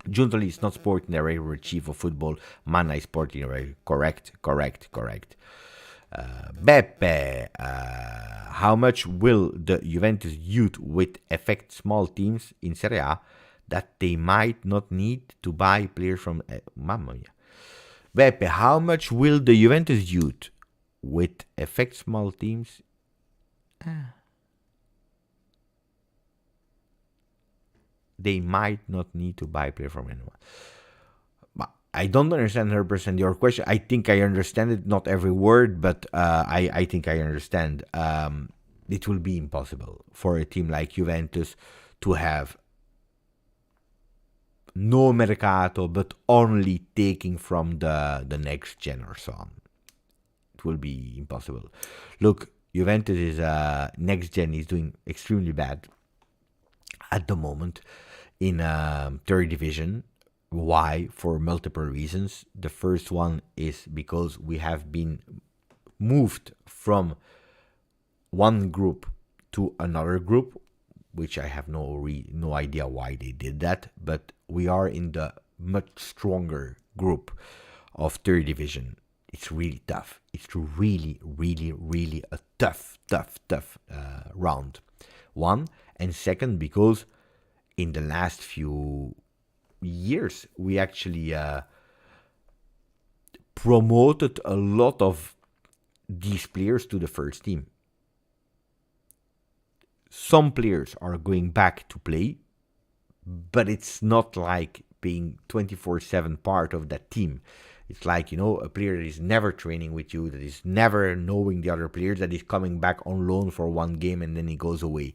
Giuntoli is not sporting director, chief of football. Manna is sporting director. Correct. Beppe, how much will the Juventus youth with affect small teams in Serie A that they might not need to buy players from... mamma mia. Beppe, how much will the Juventus youth with affect small teams... they might not need to buy players from anyone. But I don't understand 100% your question. I think I understand it, not every word, but I think I understand. It will be impossible for a team like Juventus to have no mercato, but only taking from the next gen or so on. It will be impossible. Look, Juventus is next gen is doing extremely bad at the moment in third division. Why? For multiple reasons. The first one is because we have been moved from one group to another group, which I have no idea why they did that, but we are in the much stronger group of third division. It's really tough. It's really a tough round. One, and second, because in the last few years we actually promoted a lot of these players to the first team. Some players are going back to play, but it's not like being 24/7 part of that team. It's like, a player that is never training with you, that is never knowing the other players, that is coming back on loan for one game and then he goes away.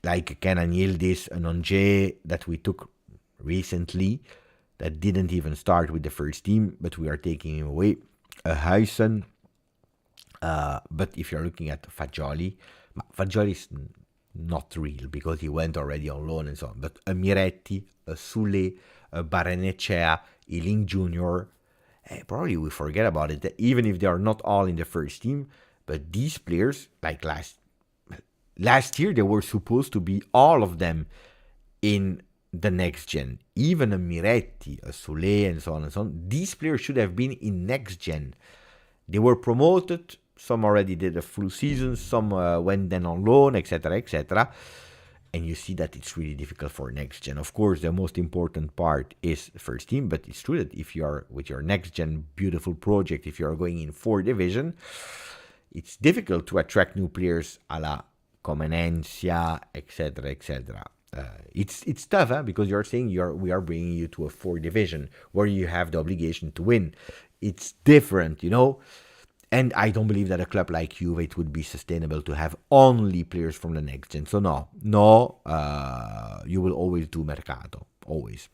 Like Kenan Yildiz and Onje that we took recently, that didn't even start with the first team, but we are taking him away. Huijsen. But if you're looking at Fagioli is not real because he went already on loan and so on. But a Miretti, a Sule, a Barrenechea, Iling Jr., probably we forget about it, even if they are not all in the first team. But these players, like last year, they were supposed to be all of them in the next gen. Even a Miretti, a Sule, and so on and so on. These players should have been in next gen. They were promoted. Some already did a full season. Some went then on loan, etc. And you see that it's really difficult for next gen. Of course, the most important part is first team, but it's true that if you are with your next gen beautiful project, if you are going in 4th division, it's difficult to attract new players a la Comenencia, etc. It's tough, because you're saying we are bringing you to a 4th division where you have the obligation to win. It's different, And I don't believe that a club like Juve, it would be sustainable to have only players from the next gen. So no, you will always do mercato, always.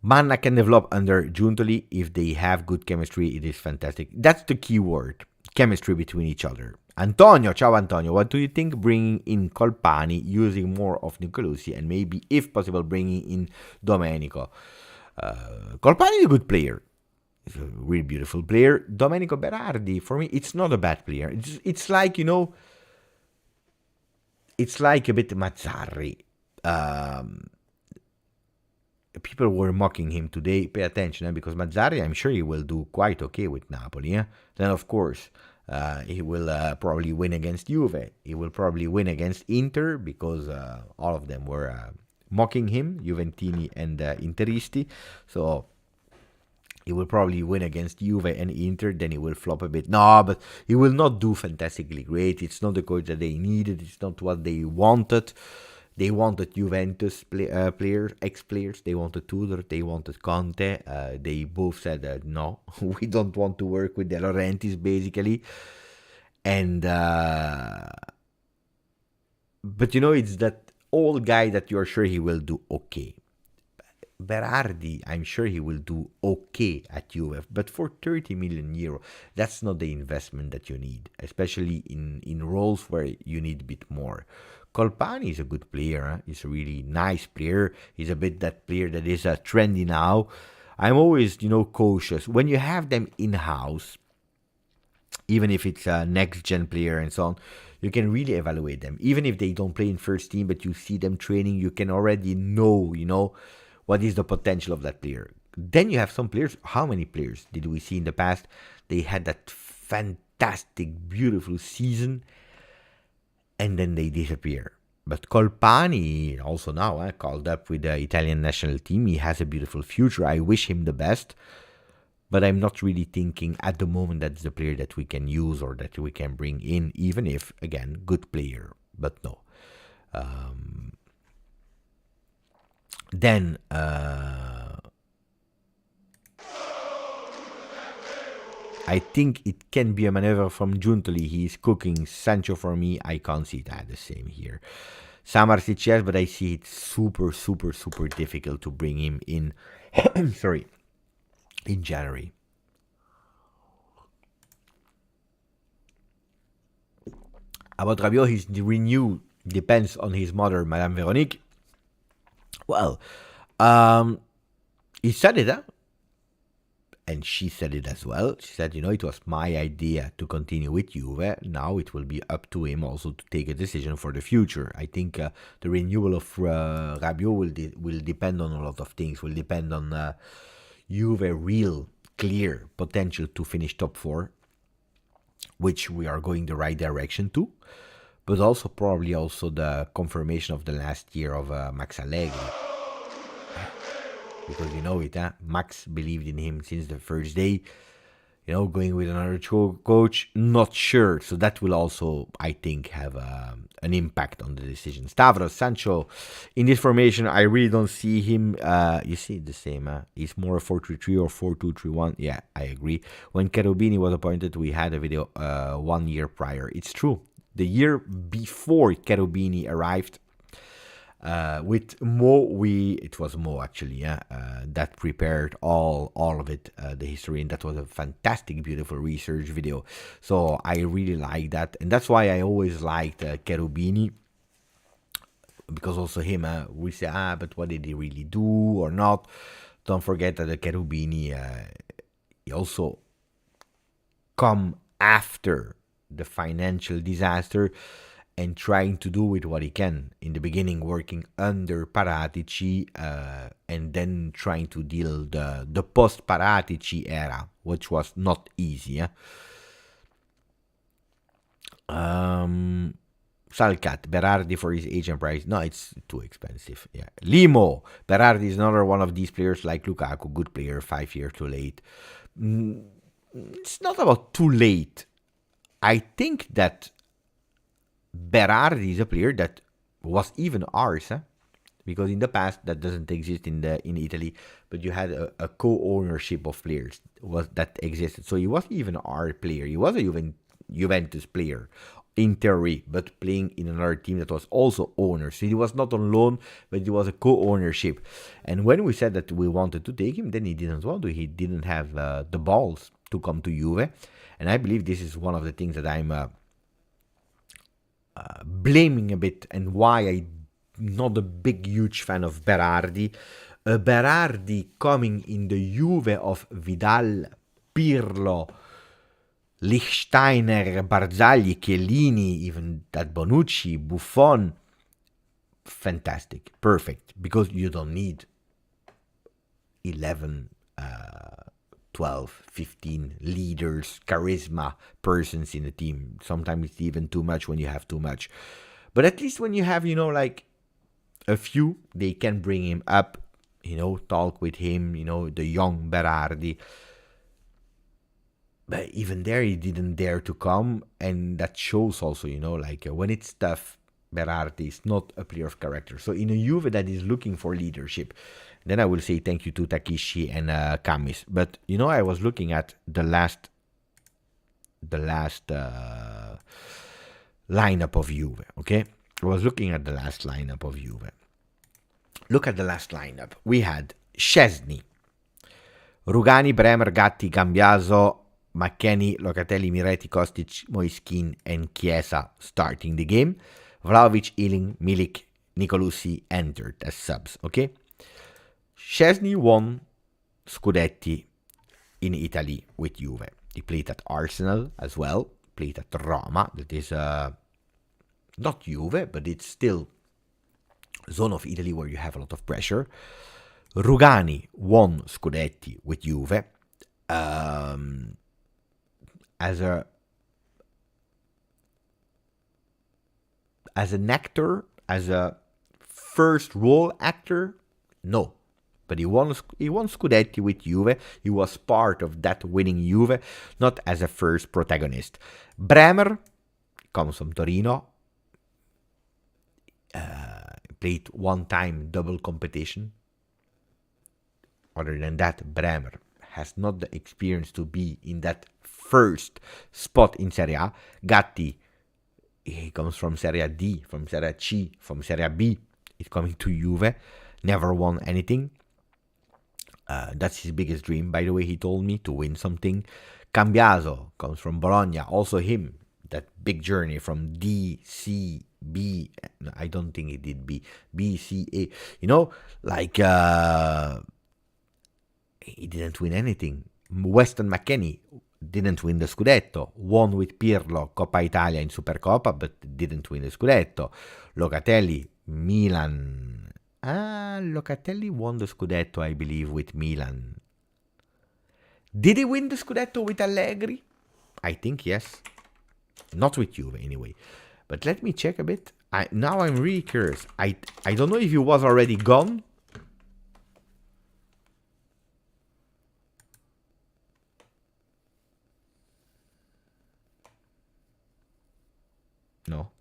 Manna can develop under Giuntoli if they have good chemistry. It is fantastic. That's the key word, chemistry between each other. Antonio, ciao Antonio, what do you think bringing in Colpani, using more of Nicolosi, and maybe, if possible, bringing in Domenico? Colpani is a good player. He's a really beautiful player. Domenico Berardi, for me, it's not a bad player. It's like, it's like a bit Mazzarri. People were mocking him today. Pay attention, because Mazzarri, I'm sure he will do quite okay with Napoli. Then, of course, he will probably win against Juve. He will probably win against Inter, because all of them were mocking him, Juventini and Interisti. So he will probably win against Juve and Inter, then he will flop a bit. No, but he will not do fantastically great. It's not the coach that they needed. It's not what they wanted. They wanted Juventus players, ex-players. They wanted Tudor. They wanted Conte. They both said, no, we don't want to work with the Laurentiis, basically. And, but it's that old guy that you're sure he will do okay. Berardi, I'm sure he will do okay at Juve, but for 30 million euro, that's not the investment that you need, especially in roles where you need a bit more. Colpani is a good player. Huh? He's a really nice player. He's a bit that player that is trendy now. I'm always, cautious when you have them in house, even if it's a next gen player and so on. You can really evaluate them, even if they don't play in first team, but you see them training. You can already know, what is the potential of that player. Then you have some players. How many players did we see in the past? They had that fantastic, beautiful season, and then they disappear. But Colpani, also now called up with the Italian national team, he has a beautiful future. I wish him the best. But I'm not really thinking at the moment that's the player that we can use or that we can bring in, even if, again, good player. But no. Then I think it can be a maneuver from Giuntoli. He's cooking Sancho for me. I can't see that the same here. Samarsic, yes, but I see it super, super, super difficult to bring him in. Sorry. In January. About Rabiot, his renew depends on his mother, Madame Veronique. Well, he said it, and she said it as well. She said, it was my idea to continue with Juve. Now it will be up to him also to take a decision for the future. I think the renewal of Rabiot will depend on a lot of things. Will depend on Juve real clear potential to finish top 4, which we are going the right direction to, but also probably also the confirmation of the last year of Max Allegri. Because Max believed in him since the first day. Going with another coach, not sure. So that will also, I think, have an impact on the decision. Stavros, Sancho, in this formation, I really don't see him. You see the same. He's more a 4-3-3 or 4-2-3-1. Yeah, I agree. When Cherubini was appointed, we had a video 1 year prior. It's true. The year before Cherubini arrived, with Mo, it was Mo actually, that prepared all of it, the history, and that was a fantastic, beautiful research video. So I really like that, and that's why I always liked Cherubini, because also him, we say, but what did he really do or not? Don't forget that the Cherubini, he also come after the financial disaster, and trying to do with what he can. In the beginning, working under Paratici, and then trying to deal the post-Paratici era, which was not easy. Salcat, Berardi for his age and price. No, it's too expensive. Yeah. Limo, Berardi is another one of these players like Lukaku, good player, 5 years too late. It's not about too late. I think that Berardi is a player that was even ours, because in the past that doesn't exist in Italy, but you had a co-ownership of players that existed. So he was even our player. He was a Juventus player in theory, but playing in another team that was also owner. So he was not on loan, but he was a co-ownership. And when we said that we wanted to take him, then he didn't want to. He didn't have the balls to come to Juve. And I believe this is one of the things that I'm blaming a bit, and why I'm not a big, huge fan of Berardi. Berardi coming in the Juve of Vidal, Pirlo, Lichtsteiner, Barzagli, Chiellini, even that Bonucci, Buffon, fantastic, perfect, because you don't need 11, 12, 15 leaders, charisma persons in the team. Sometimes it's even too much when you have too much. But at least when you have, like a few, they can bring him up, talk with him, the young Berardi. But even there, he didn't dare to come. And that shows also, when it's tough, Berardi is not a player of character. So in a Juve that is looking for leadership, then I will say thank you to Takishi and Kamis. But I was looking at the last lineup of Juve. Okay, I was looking at the last lineup of Juve. Look at the last lineup. We had Szczesny. Rugani, Bremer, Gatti, Cambiaso, McKennie, Locatelli, Miretti, Kostic, Moiskin, and Chiesa starting the game. Vlahovic, Ealing, Milik, Nicolosi entered as subs, okay? Szczesny won Scudetti in Italy with Juve. He played at Arsenal as well, played at Roma, that is not Juve, but it's still zone of Italy where you have a lot of pressure. Rugani won Scudetti with Juve as an actor, as a first role actor, no. But he won Scudetti with Juve. He was part of that winning Juve, not as a first protagonist. Bremer comes from Torino. Played one time double competition. Other than that, Bremer has not the experience to be in that first spot in Serie A. Gatti, he comes from Serie D, from Serie C, from Serie B. He's coming to Juve. Never won anything. That's his biggest dream, by the way, he told me, to win something. Cambiaso comes from Bologna, also him, that big journey from D, C, B, no, I don't think he did B, B, C, A, he didn't win anything. Weston McKennie didn't win the Scudetto, won with Pirlo Coppa Italia in Supercoppa, but didn't win the Scudetto. Locatelli, Milan, Locatelli won the Scudetto, I believe, with Milan. Did he win the Scudetto with Allegri? I think yes. Not with Juve, anyway. But let me check a bit. Now I'm really curious. I don't know if he was already gone. No.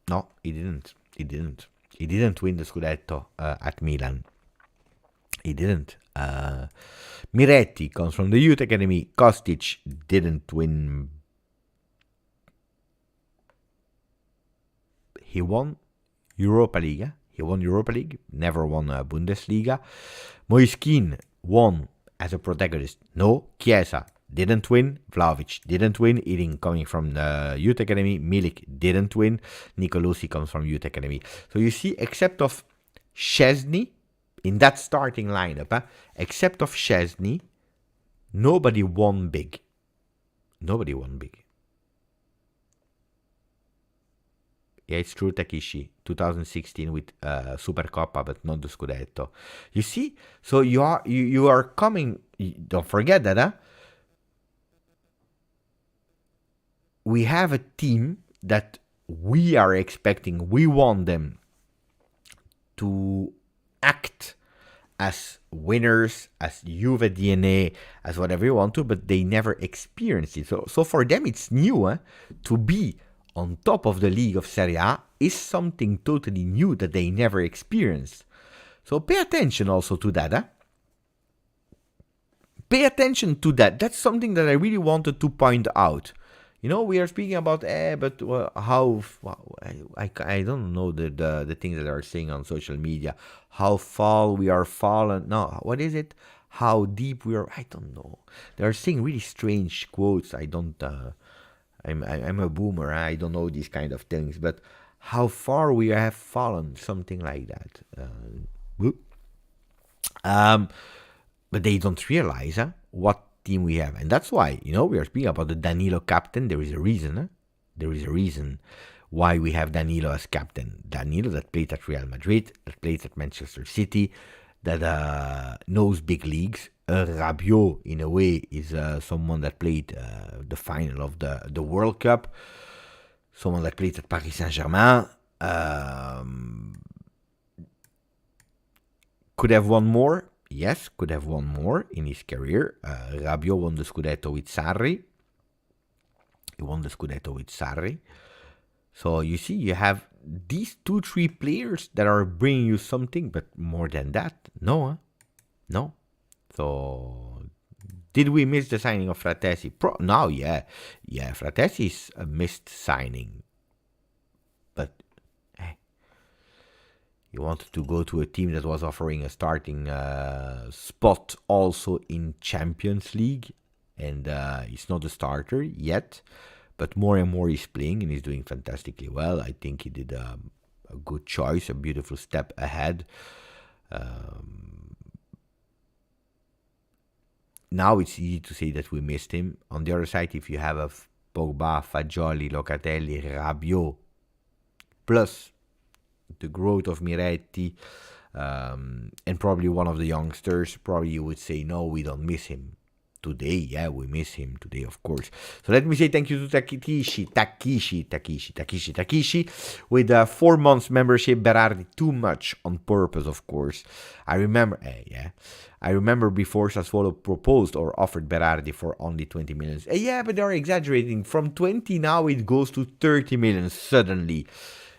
No, he didn't. He didn't win the Scudetto at Milan. He didn't. Miretti comes from the youth academy. Kostic didn't win. He won Europa League. Never won Bundesliga. Moiskin won as a protagonist. No. Chiesa didn't win. Vlahovic didn't win. Ealing coming from the youth academy. Milik didn't win. Nicolosi comes from youth academy. So you see, except of Szczesny, in that starting lineup, except of Szczesny, nobody won big. Yeah, it's true, Takishi. 2016 with Supercoppa, but not the Scudetto. You see? So you are coming. Don't forget that, we have a team that we are expecting. We want them to act as winners, as Juve DNA, as whatever you want to, but they never experienced it. So for them, it's new. To be on top of the league of Serie A is something totally new that they never experienced. So pay attention also to that. Pay attention to that. That's something that I really wanted to point out. We are speaking about, but how, I don't know the things that are saying on social media. How far we are fallen. No, what is it? How deep we are. I don't know. They are saying really strange quotes. I don't, I'm a boomer. I don't know these kind of things. But how far we have fallen, something like that. But they don't realize what team we have, and that's why we are speaking about the Danilo captain. There is a reason. There is a reason why we have Danilo as captain. Danilo that played at Real Madrid, that played at Manchester City, that knows big leagues. Rabiot, in a way, is someone that played the final of the World Cup. Someone that played at Paris Saint-Germain. Could have won more. Yes, could have won more in his career. Rabiot won the Scudetto with Sarri. So you see, you have these 2-3 players that are bringing you something, but more than that, no. So did we miss the signing of Fratesi? No, yeah. Fratesi is a missed signing. But He wanted to go to a team that was offering a starting spot also in Champions League. And he's not a starter yet, but more and more he's playing and he's doing fantastically well. I think he did a good choice, a beautiful step ahead. Now it's easy to say that we missed him. On the other side, if you have a Pogba, Fagioli, Locatelli, Rabiot, plus the growth of Miretti, and probably one of the youngsters, probably you would say, no, we don't miss him. Today, yeah, we miss him today, of course. So let me say thank you to Takishi, with a 4 months membership. Berardi, too much on purpose, of course. I remember before Sassuolo proposed or offered Berardi for only 20 million. Yeah, but they're exaggerating. From 20 now it goes to 30 million suddenly.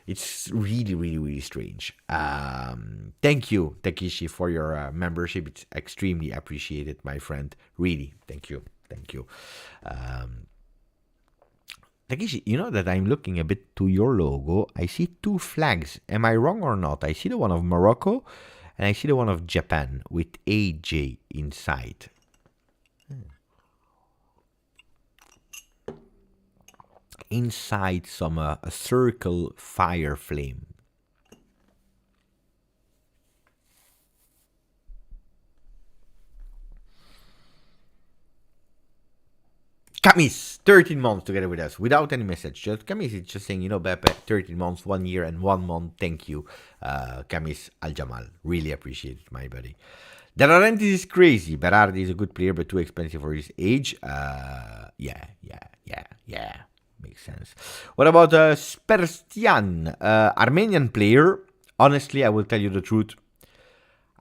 It's really, really, really strange. Thank you, Takishi, for your membership. It's extremely appreciated, my friend. Really, thank you. Takishi, you know that I'm looking a bit to your logo. I see 2 flags. Am I wrong or not? I see the one of Morocco and I see the one of Japan with AJ inside. Inside some a circle fire flame. Camis, 13 months together with us without any message. Just Camis is just saying, Beppe, 13 months, 1 year and 1 month. Thank you, Camis Al Jamal. Really appreciate it, my buddy. De Laurentiis is crazy. Berardi is a good player, but too expensive for his age. Yeah. Makes sense. What about Sperstian, Armenian player? Honestly, I will tell you the truth.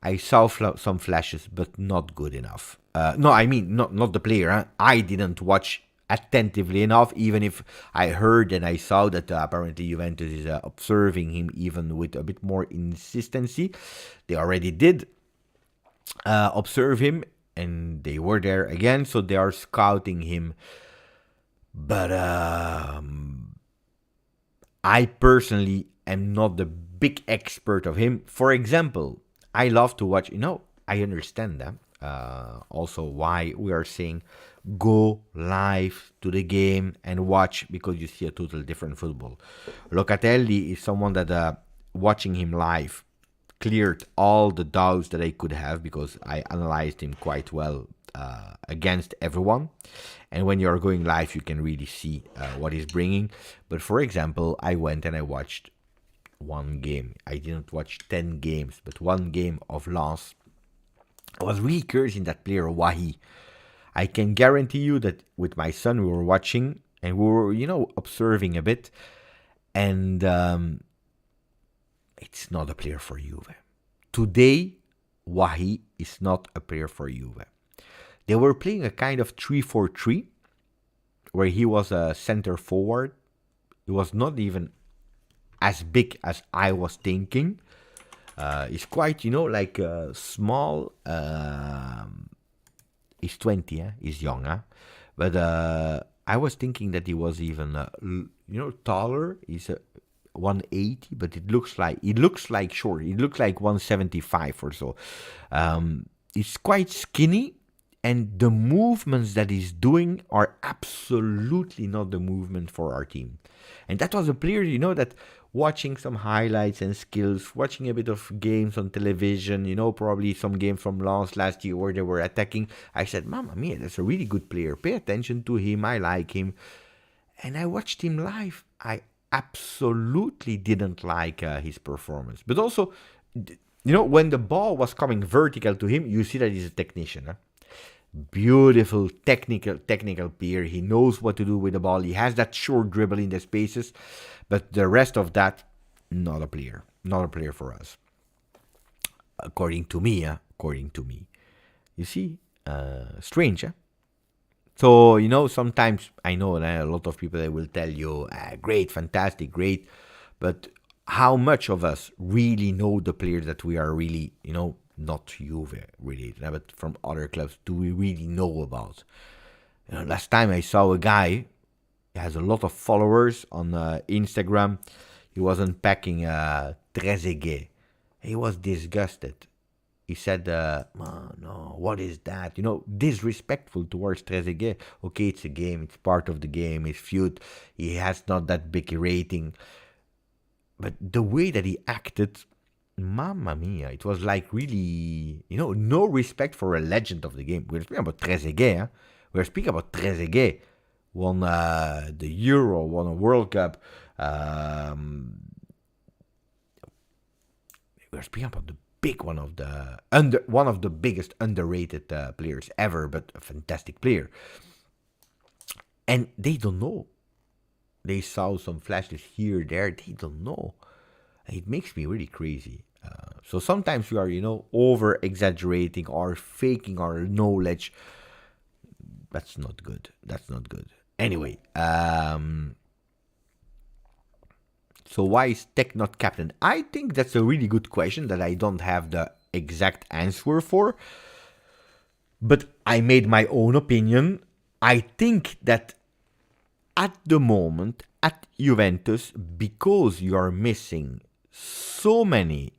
I saw some flashes, but not good enough. No, I mean, not the player. Huh? I didn't watch attentively enough, even if I heard and I saw that apparently Juventus is observing him even with a bit more insistency. They already did observe him, and they were there again, so they are scouting him. But I personally am not the big expert of him. For example, I love to watch, I understand that. Also why we are saying go live to the game and watch, because you see a totally different football. Locatelli is someone that watching him live cleared all the doubts that I could have, because I analyzed him quite well against everyone. And when you're going live, you can really see what he's bringing. But for example, I went and I watched 1 game. I didn't watch 10 games, but 1 game of Lens. I was really curious in that player, Wahi. I can guarantee you that with my son, we were watching and we were, observing a bit. And it's not a player for Juve. Today, Wahi is not a player for Juve. They were playing a kind of 3-4-3, where he was a center forward. He was not even as big as I was thinking. He's quite, small. He's 20, he's young, but I was thinking that he was even, taller. He's 180, but it looks like short. It looks like 175 or so. He's quite skinny. And the movements that he's doing are absolutely not the movement for our team. And that was a player, that watching some highlights and skills, watching a bit of games on television, probably some games from last year where they were attacking. I said, Mamma mia, that's a really good player. Pay attention to him. I like him. And I watched him live. I absolutely didn't like his performance. But also, when the ball was coming vertical to him, you see that he's a technician. Huh? Beautiful technical player. He knows what to do with the ball. He has that short dribble in the spaces, but the rest of that, not a player for us. According to me. You see, strange. So sometimes I know a lot of people, they will tell you, great, fantastic, great, but how much of us really know the players that we are really, not Juve related, but from other clubs, do we really know about? Last time I saw a guy, he has a lot of followers on Instagram. He was unpacking Trezeguet. He was disgusted. He said, "Oh, no, what is that? Disrespectful towards Trezeguet. Okay, it's a game. It's part of the game. It's feud. He has not that big a rating. But the way that he acted, mamma mia, it was like really, no respect for a legend of the game. We're speaking about Trezeguet. Huh? We're speaking about Trezeguet. Won the Euro, won a World Cup. We're speaking about the one of the biggest underrated players ever, but a fantastic player. And they don't know. They saw some flashes here, there. They don't know. It makes me really crazy. So sometimes we are, over exaggerating or faking our knowledge. That's not good. That's not good. Anyway, so why is Tech not captain? I think that's a really good question that I don't have the exact answer for. But I made my own opinion. I think that at the moment, at Juventus, because you are missing so many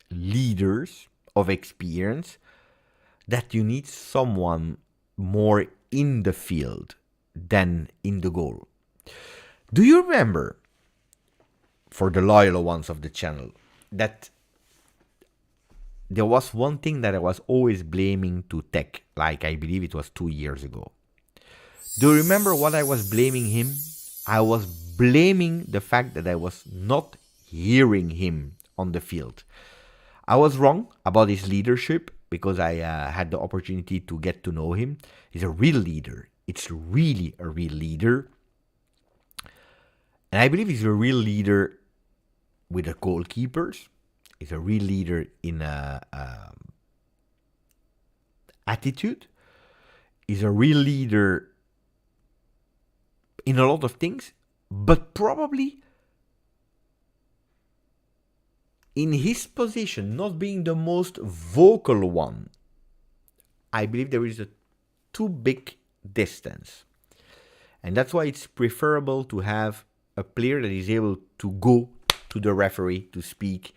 leaders of experience, that you need someone more in the field than in the goal. Do you remember, for the loyal ones of the channel, that there was one thing that I was always blaming to Tech, like I believe it was 2 years ago? Do you remember what I was blaming him? I was blaming the fact that I was not hearing him on the field. I was wrong about his leadership because I had the opportunity to get to know him. He's a real leader. It's really a real leader. And I believe he's a real leader with the goalkeepers. He's a real leader in attitude. He's a real leader in a lot of things, but probably in his position, not being the most vocal one, I believe there is a too big distance. And that's why it's preferable to have a player that is able to go to the referee to speak,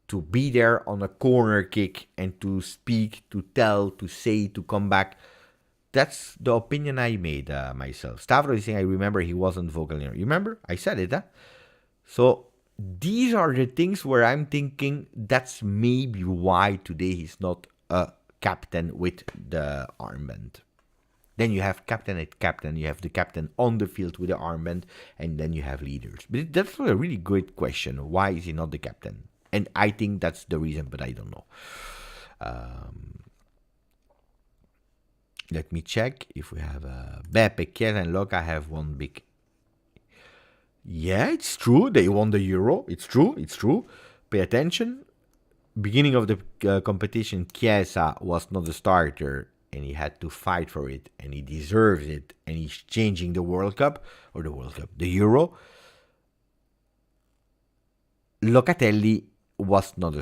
to be there on a corner kick and to speak, to tell, to say, to come back. That's the opinion I made myself. Stavros is saying, I remember he wasn't vocal. You remember? I said it, huh? So these are the things where I'm thinking that's maybe why today he's not a captain with the armband. Then you have captain at captain, you have the captain on the field with the armband, and then you have leaders. But that's a really good question. Why is he not the captain? And I think that's the reason, but I don't know. Let me check if we have Beppe, Chiesa, and Loca have one big. Yeah, it's true. They won the Euro. It's true. It's true. Pay attention. Beginning of the competition, Chiesa was not a starter, and he had to fight for it, and he deserves it, and he's changing the the Euro. Locatelli was not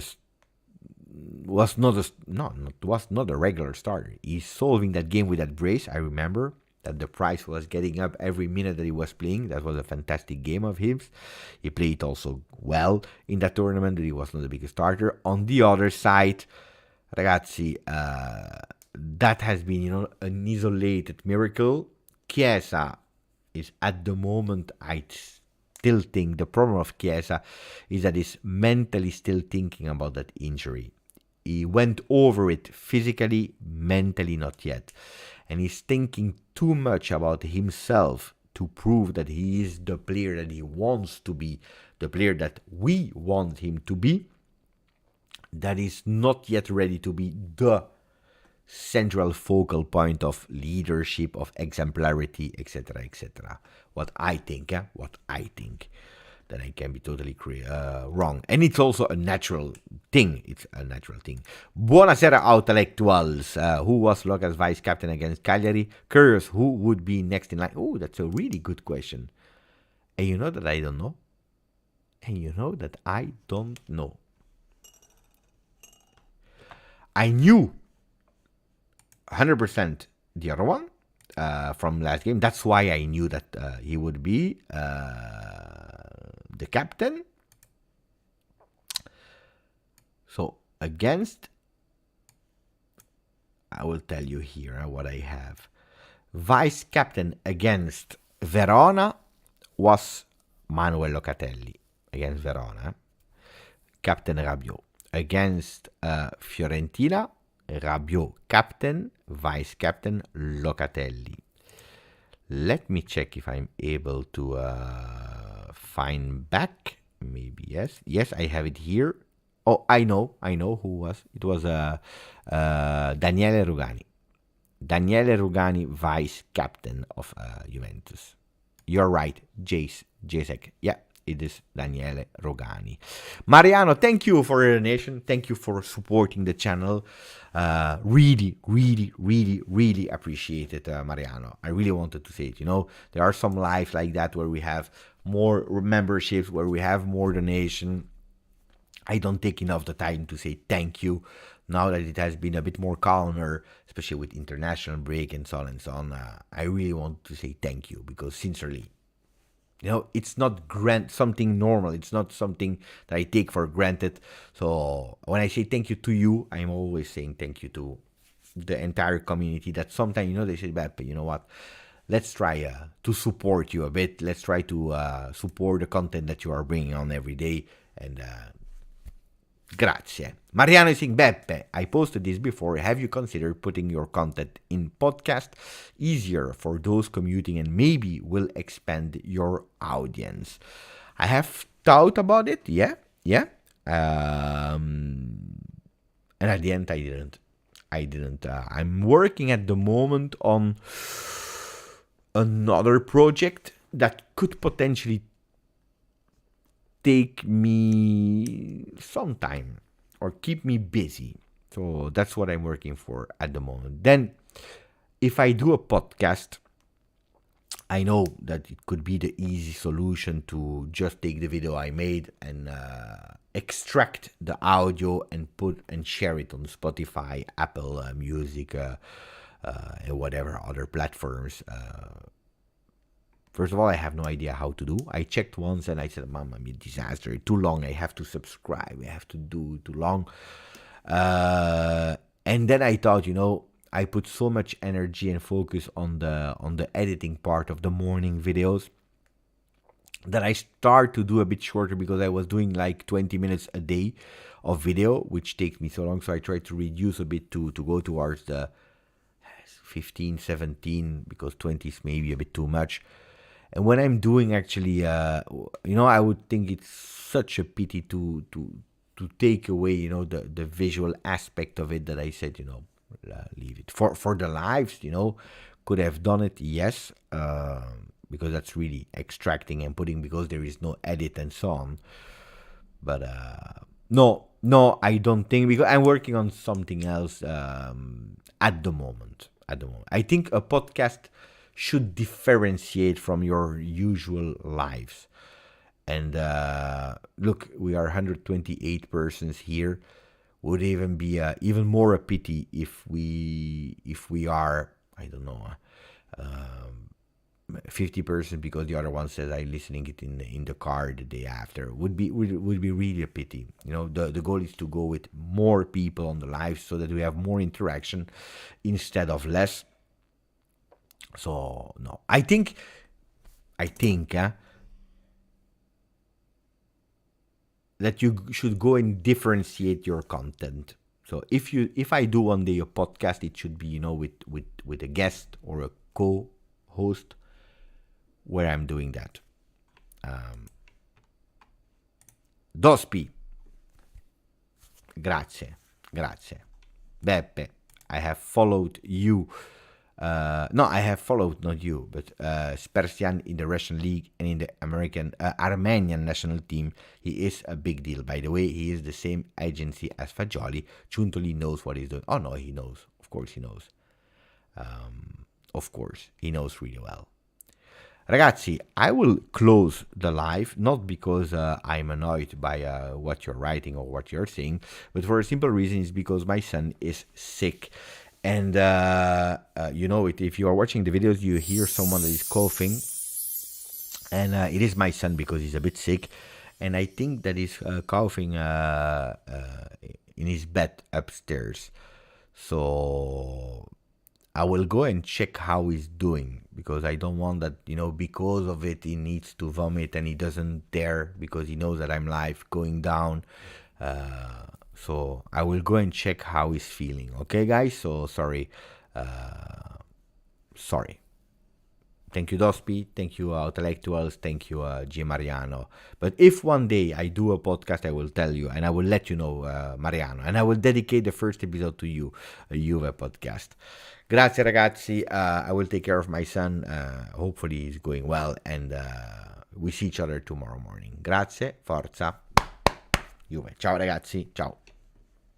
a regular starter. He's solving that game with that brace. I remember that the price was getting up every minute that he was playing. That was a fantastic game of his. He played also well in that tournament, but he was not the biggest starter. On the other side, ragazzi, that has been, an isolated miracle. Chiesa is at the moment, I still think the problem of Chiesa is that he's mentally still thinking about that injury. He went over it physically, mentally not yet. And he's thinking too much about himself to prove that he is the player that he wants to be, the player that we want him to be, that is not yet ready to be the central focal point of leadership, of exemplarity, etc., etc. What I think, that I can be totally wrong. And it's also a natural thing. It's a natural thing. Buonasera, Autelectuals. Who was Loca's vice captain against Cagliari? Curious, who would be next in line? Oh, that's a really good question. And you know that I don't know? I knew 100% the other one from last game. That's why I knew that he would be the captain. So against, I will tell you here what I have. Vice captain against Verona was Manuel Locatelli against Verona. Captain Rabiot. Against Fiorentina, Rabiot captain, vice captain Locatelli. Let me check if I'm able to find back. Maybe yes. Yes, I have it here. Oh, I know who was. It was Daniele Rugani. Daniele Rugani, vice captain of Juventus. You're right, Jacek. Yeah, it is Daniele Rugani. Mariano, thank you for your donation. Thank you for supporting the channel. Really appreciate it, Mariano. I really wanted to say it. You know, there are some lives like that where we have more memberships, where we have more donation. I don't take enough the time to say thank you. Now that it has been a bit more calmer, especially with international break and so on and so on, I really want to say thank you, because sincerely, you know, it's not something normal. It's not something that I take for granted. So when I say thank you to you, I'm always saying thank you to the entire community that sometimes, you know, they say, Beppe, you know what? Let's try to support you a bit. Let's try to support the content that you are bringing on every day. And grazie. Mariano is saying, Beppe, I posted this before. Have you considered putting your content in podcast? Easier for those commuting and maybe will expand your audience. I have thought about it. Yeah. And at the end, I didn't. I'm working at the moment on another project that could potentially take me some time or keep me busy. So that's what I'm working for at the moment. Then if I do a podcast, I know that it could be the easy solution to just take the video I made and extract the audio and put and share it on Spotify, Apple Music, and whatever other platforms. First of all, I have no idea how to do. I checked once and I said, Mama, I'm a disaster. Too long. I have to subscribe. I have to do too long. And then I thought, you know, I put so much energy and focus on the editing part of the morning videos that I start to do a bit shorter, because I was doing like 20 minutes a day of video, which takes me so long. So I tried to reduce a bit to go towards the 15, 17, because 20 is maybe a bit too much. And when I'm doing actually, you know, I would think it's such a pity to take away, you know, the visual aspect of it, that I said, you know, leave it. For the lives, you know, could have done it, yes, because that's really extracting and putting, because there is no edit and so on. But no, I don't think, because I'm working on something else at the moment. I think a podcast should differentiate from your usual lives. And look, we are 128 persons here. Would even be even more a pity if we are, I don't know, 50%, because the other one says I listening it in the car the day after. Would be really a pity. You know, the goal is to go with more people on the live, so that we have more interaction instead of less. So no, I think that you should go and differentiate your content. So if I do one day a podcast, it should be, you know, with a guest or a co-host, where I'm doing that. Dospi, grazie, Beppe. I have followed you. No, I have followed not you, but Spersian in the Russian league and in the Armenian national team. He is a big deal. By the way, he is the same agency as Fagioli. Giuntoli knows what he's doing. Oh no, he knows. Of course he knows. Of course, he knows really well. Ragazzi, I will close the live, not because I'm annoyed by what you're writing or what you're saying, but for a simple reason, is because my son is sick. And you know it, if you are watching the videos, you hear someone that is coughing. And it is my son because he's a bit sick, and I think that he's coughing in his bed upstairs. So I will go and check how he's doing, because I don't want that, because of it, he needs to vomit and he doesn't dare because he knows that I'm live going down. So I will go and check how he's feeling. Okay, guys? So sorry. Sorry. Thank you, Dospi. Thank you, Intellectuals. Thank you, G. Mariano. But if one day I do a podcast, I will tell you and I will let you know, Mariano. And I will dedicate the first episode to you, a Juve podcast. Grazie, ragazzi. I will take care of my son. Hopefully he's going well. And we see each other tomorrow morning. Grazie, forza, Juve. Ciao, ragazzi. Ciao.